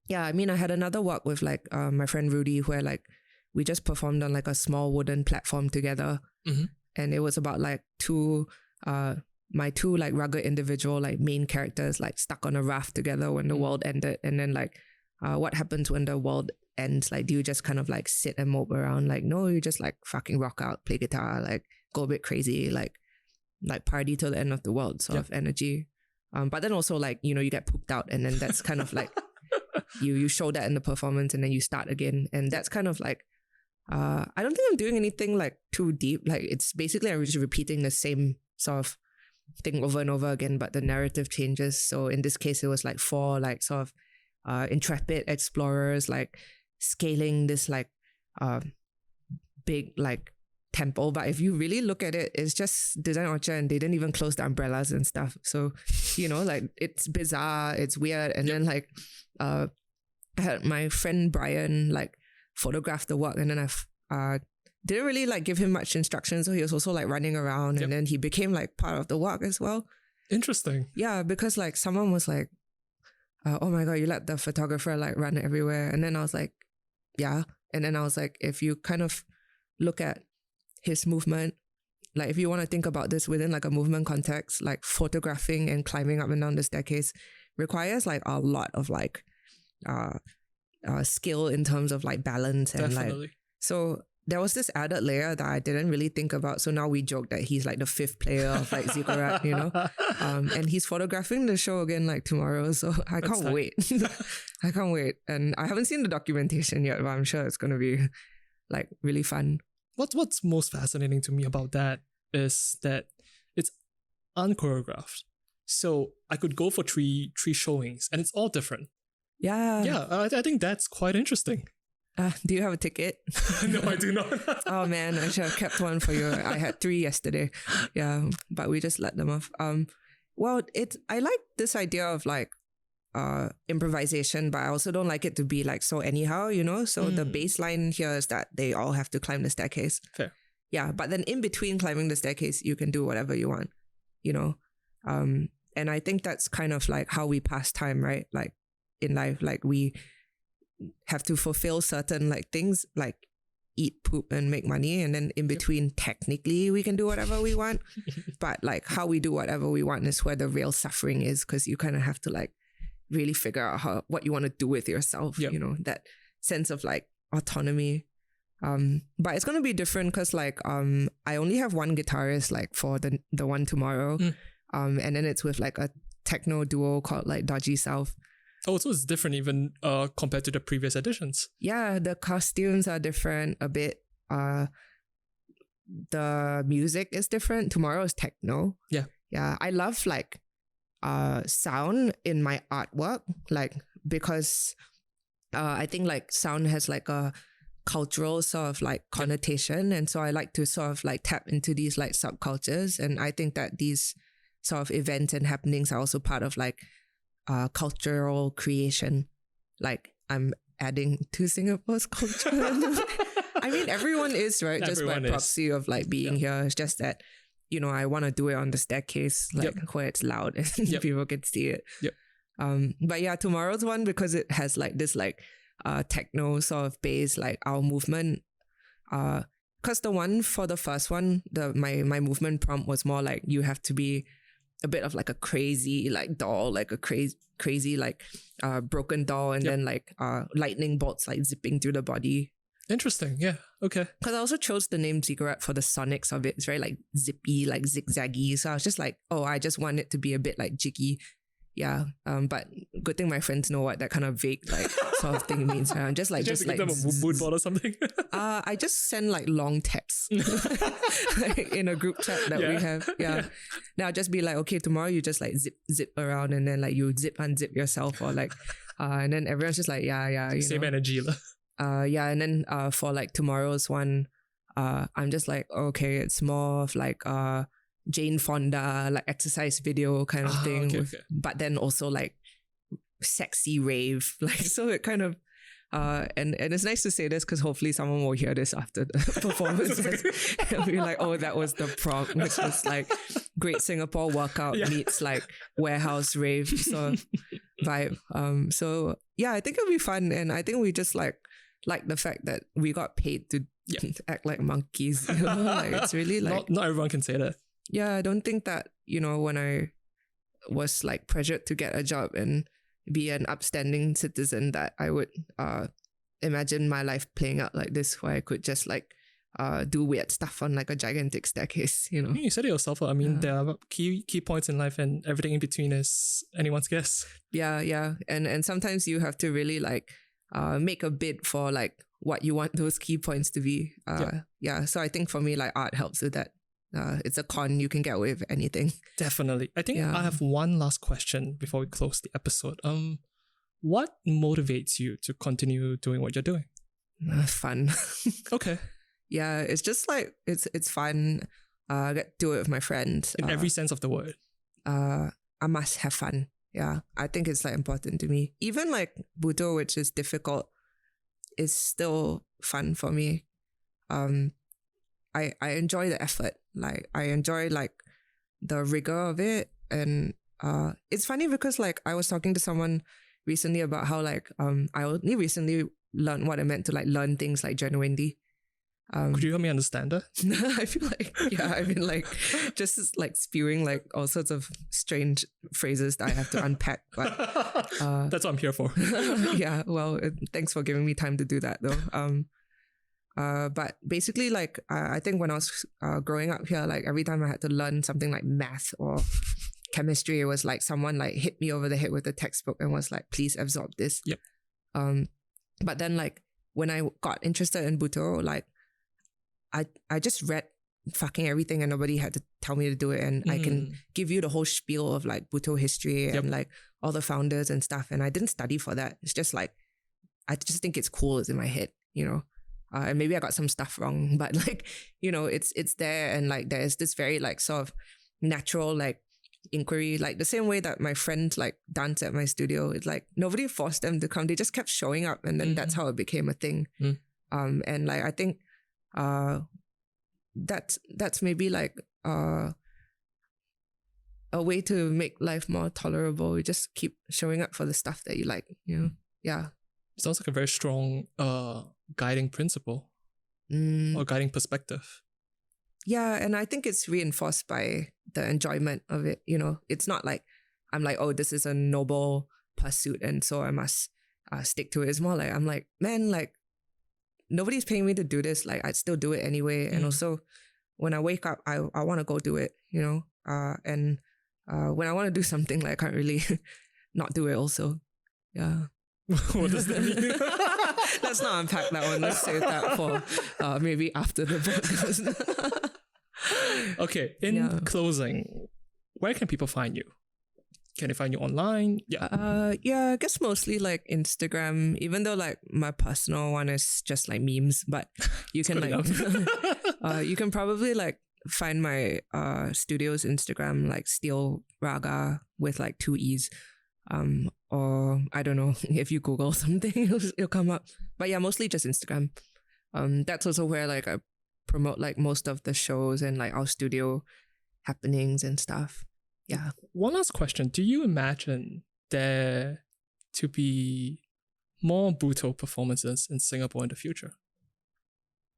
yeah, I mean, I had another work with like my friend Rudy where like we just performed on like a small wooden platform together. And it was about like my two like rugged individual like main characters like stuck on a raft together when the world ended. And then like what happens when the world ends? Like, do you just kind of like sit and mope around? Like, no, you just like fucking rock out, play guitar, like go a bit crazy, like party till the end of the world sort of energy. But then also like, you know, you get pooped out, and then that's kind of like you show that in the performance, and then you start again. And that's kind of like I don't think I'm doing anything like too deep. Like it's basically I'm just repeating the same sort of thing over and over again, but the narrative changes. So in this case, it was like 4 like sort of intrepid explorers like scaling this like big like temple. But if you really look at it, it's just Design Orchard and they didn't even close the umbrellas and stuff. So, you know, like it's bizarre, it's weird. And then like I had my friend Brian like photograph the work, and then I didn't really like give him much instruction, so he was also like running around, and then he became like part of the work as well. Interesting. Yeah, because like someone was like, oh my god, you let the photographer like run everywhere. And then I was like, yeah. And then I was like, if you kind of look at his movement, like if you want to think about this within like a movement context, like photographing and climbing up and down the staircase requires like a lot of like skill in terms of like balance and Definitely. like, so there was this added layer that I didn't really think about. So now we joke that he's like the 5th player of like Ziggurat, you know, and he's photographing the show again like tomorrow. So I can't wait. I can't wait. And I haven't seen the documentation yet, but I'm sure it's going to be like really fun. What's most fascinating to me about that is that it's unchoreographed. So I could go for three showings and it's all different. Yeah. Yeah, I think that's quite interesting. Do you have a ticket? No, I do not. Oh man, I should have kept one for you. I had 3 yesterday. Yeah, but we just let them off. Well, I like this idea of like improvisation, but I also don't like it to be like so anyhow, you know? So the baseline here is that they all have to climb the staircase. Fair. Yeah, but then in between climbing the staircase, you can do whatever you want, you know? And I think that's kind of like how we pass time, right? Like in life, like we have to fulfill certain like things like eat, poop and make money, and then in between technically we can do whatever we want, but like how we do whatever we want is where the real suffering is, because you kind of have to like really figure out what you want to do with yourself. You know, that sense of like autonomy. But it's going to be different because like I only have one guitarist like for the one tomorrow, and then it's with like a techno duo called like Dodgy South. Oh, so it's different even compared to the previous editions. Yeah, the costumes are different a bit. The music is different. Tomorrow is techno. Yeah. Yeah. I love like sound in my artwork, like because I think like sound has like a cultural sort of like connotation. And so I like to sort of like tap into these like subcultures. And I think that these sort of events and happenings are also part of like cultural creation. Like I'm adding to Singapore's culture. I mean, everyone is, right? Just by proxy of like being here. It's just that, you know, I want to do it on the staircase, like where it's loud and people can see it. But yeah, tomorrow's one, because it has like this like techno sort of base, like our movement. Because the one for the first one, my movement prompt was more like you have to be a bit of like a crazy like doll, like a crazy like broken doll, and then like lightning bolts like zipping through the body. Interesting. Yeah. Okay. Because I also chose the name Ziggurat for the sonics of it. It's very like zippy, like zigzaggy. So I was just like, oh, I just want it to be a bit like jiggy. Yeah. But good thing my friends know what that kind of vague like sort of thing means. I'm just like give them a mood board or something. I just send like long texts like, in a group chat that we have. Yeah. Now I'll just be like, okay, tomorrow you just like zip around, and then like you zip unzip yourself, or like and then everyone's just like, yeah. Same energy. Yeah, and then for like tomorrow's one, I'm just like, okay, it's more of like Jane Fonda, like exercise video kind of thing. Okay. But then also like sexy rave. Like, so it kind of, and it's nice to say this because hopefully someone will hear this after the performances and be like, oh, that was the prompt, which was like Great Singapore Workout meets like warehouse rave sort of vibe. So yeah, I think it'll be fun, and I think we just like the fact that we got paid to act like monkeys. You know? Like, it's really like not everyone can say that. Yeah, I don't think that, you know, when I was like pressured to get a job and be an upstanding citizen, that I would imagine my life playing out like this, where I could just like do weird stuff on like a gigantic staircase, you know. You said it yourself. I mean, there are key points in life, and everything in between is anyone's guess. Yeah. And sometimes you have to really like make a bid for like what you want those key points to be. So I think for me, like art helps with that. It's a con, you can get away with anything. Definitely. I think I have one last question before we close the episode. What motivates you to continue doing what you're doing? Fun. Okay. Yeah, it's just like it's fun. I get to do it with my friends. In every sense of the word. I must have fun. Yeah, I think it's like important to me. Even like Butoh, which is difficult, is still fun for me. I enjoy the effort. Like I enjoy like the rigor of it, and it's funny because like I was talking to someone recently about how like I only recently learned what it meant to like learn things like genuinely. Could you help me understand that? I feel like I've been like just like spewing like all sorts of strange phrases that I have to unpack. But that's what I'm here for. Yeah, well, thanks for giving me time to do that though. But basically, like I think when I was growing up here, like every time I had to learn something like math or chemistry, it was like someone like hit me over the head with a textbook and was like, "Please absorb this." Yep. But then like when I got interested in Butoh, like I just read fucking everything and nobody had to tell me to do it, and I can give you the whole spiel of like Butoh history and like all the founders and stuff, and I didn't study for that. It's just like I just think it's cool. It's in my head, you know. And maybe I got some stuff wrong, but like, you know, it's there, and like there's this very like sort of natural like inquiry, like the same way that my friends like dance at my studio. It's like nobody forced them to come; they just kept showing up, and then that's how it became a thing. And like I think that's maybe like a way to make life more tolerable. You just keep showing up for the stuff that you like, you know. Yeah. Sounds like a very strong guiding principle or guiding perspective. Yeah, and I think it's reinforced by the enjoyment of it. You know, it's not like I'm like, oh, this is a noble pursuit and so I must stick to it. It's more like I'm like, man, like nobody's paying me to do this. Like I'd still do it anyway. And also when I wake up, I want to go do it, you know. And when I want to do something, like I can't really not do it also. Yeah. What does that mean? Let's not unpack that one. Let's save that for maybe after the podcast. Okay, in closing, where can people find you? Can they find you online? Yeah, I guess mostly like Instagram, even though like my personal one is just like memes, but you can like you can probably like find my studio's Instagram, like Steel Raga with like 2 E's. Or I don't know, if you Google something, it'll come up. But yeah, mostly just Instagram. That's also where like I promote like most of the shows and like our studio happenings and stuff. Yeah. One last question. Do you imagine there to be more Butoh performances in Singapore in the future?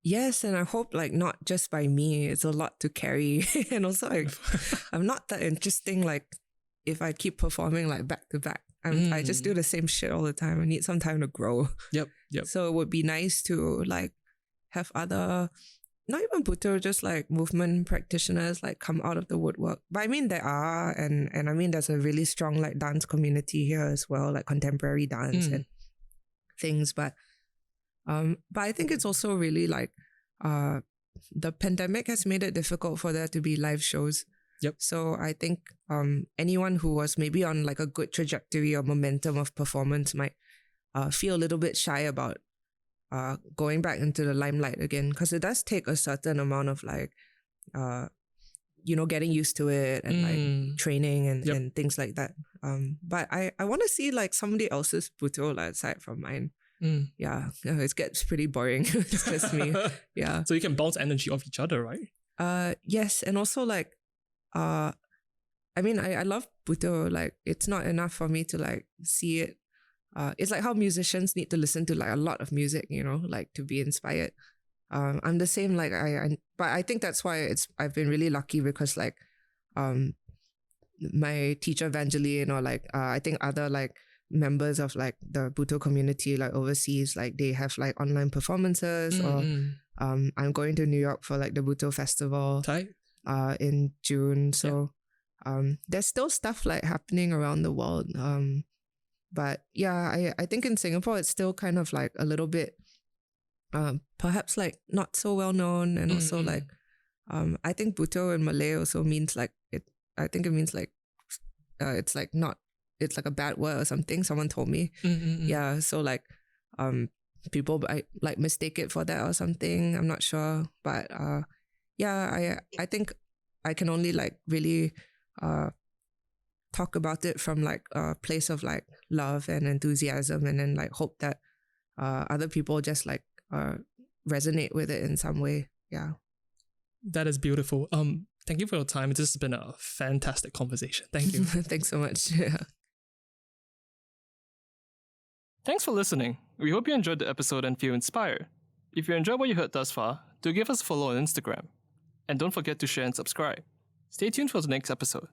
Yes, and I hope like not just by me. It's a lot to carry. And also like, I'm not that interesting like if I keep performing like back to back. I just do the same shit all the time. I need some time to grow. Yep. So it would be nice to like have other, not even Butoh, just like movement practitioners like come out of the woodwork. But I mean there are, and I mean there's a really strong like dance community here as well, like contemporary dance and things. But I think it's also really like the pandemic has made it difficult for there to be live shows. Yep. So I think anyone who was maybe on like a good trajectory or momentum of performance might feel a little bit shy about going back into the limelight again, because it does take a certain amount of like, you know, getting used to it and like training and things like that. But I want to see like somebody else's Butoh aside from mine. Yeah, it gets pretty boring. It's just me. Yeah. So you can bounce energy off each other, right? Yes, and also like, I mean, I love Butoh. Like, it's not enough for me to like see it. It's like how musicians need to listen to like a lot of music, you know, like to be inspired. I'm the same. Like but I think that's why I've been really lucky because like, my teacher Vangeline or like I think other like members of like the Butoh community like overseas, like they have like online performances or I'm going to New York for like the Butoh Festival. Tight. In June. So there's still stuff like happening around the world. But yeah, I think in Singapore it's still kind of like a little bit perhaps like not so well known, and also Mm-mm. like I think Butoh in Malay also means like it. I think it means like it's like not. It's like a bad word or something. Someone told me. Mm-mm. Yeah. So like people like mistake it for that or something. I'm not sure, but yeah, I think I can only like really talk about it from like a place of like love and enthusiasm, and then like hope that other people just like resonate with it in some way. Yeah. That is beautiful. Thank you for your time. This has been a fantastic conversation. Thank you. Thanks so much. Yeah. Thanks for listening. We hope you enjoyed the episode and feel inspired. If you enjoyed what you heard thus far, do give us a follow on Instagram. And don't forget to share and subscribe. Stay tuned for the next episode.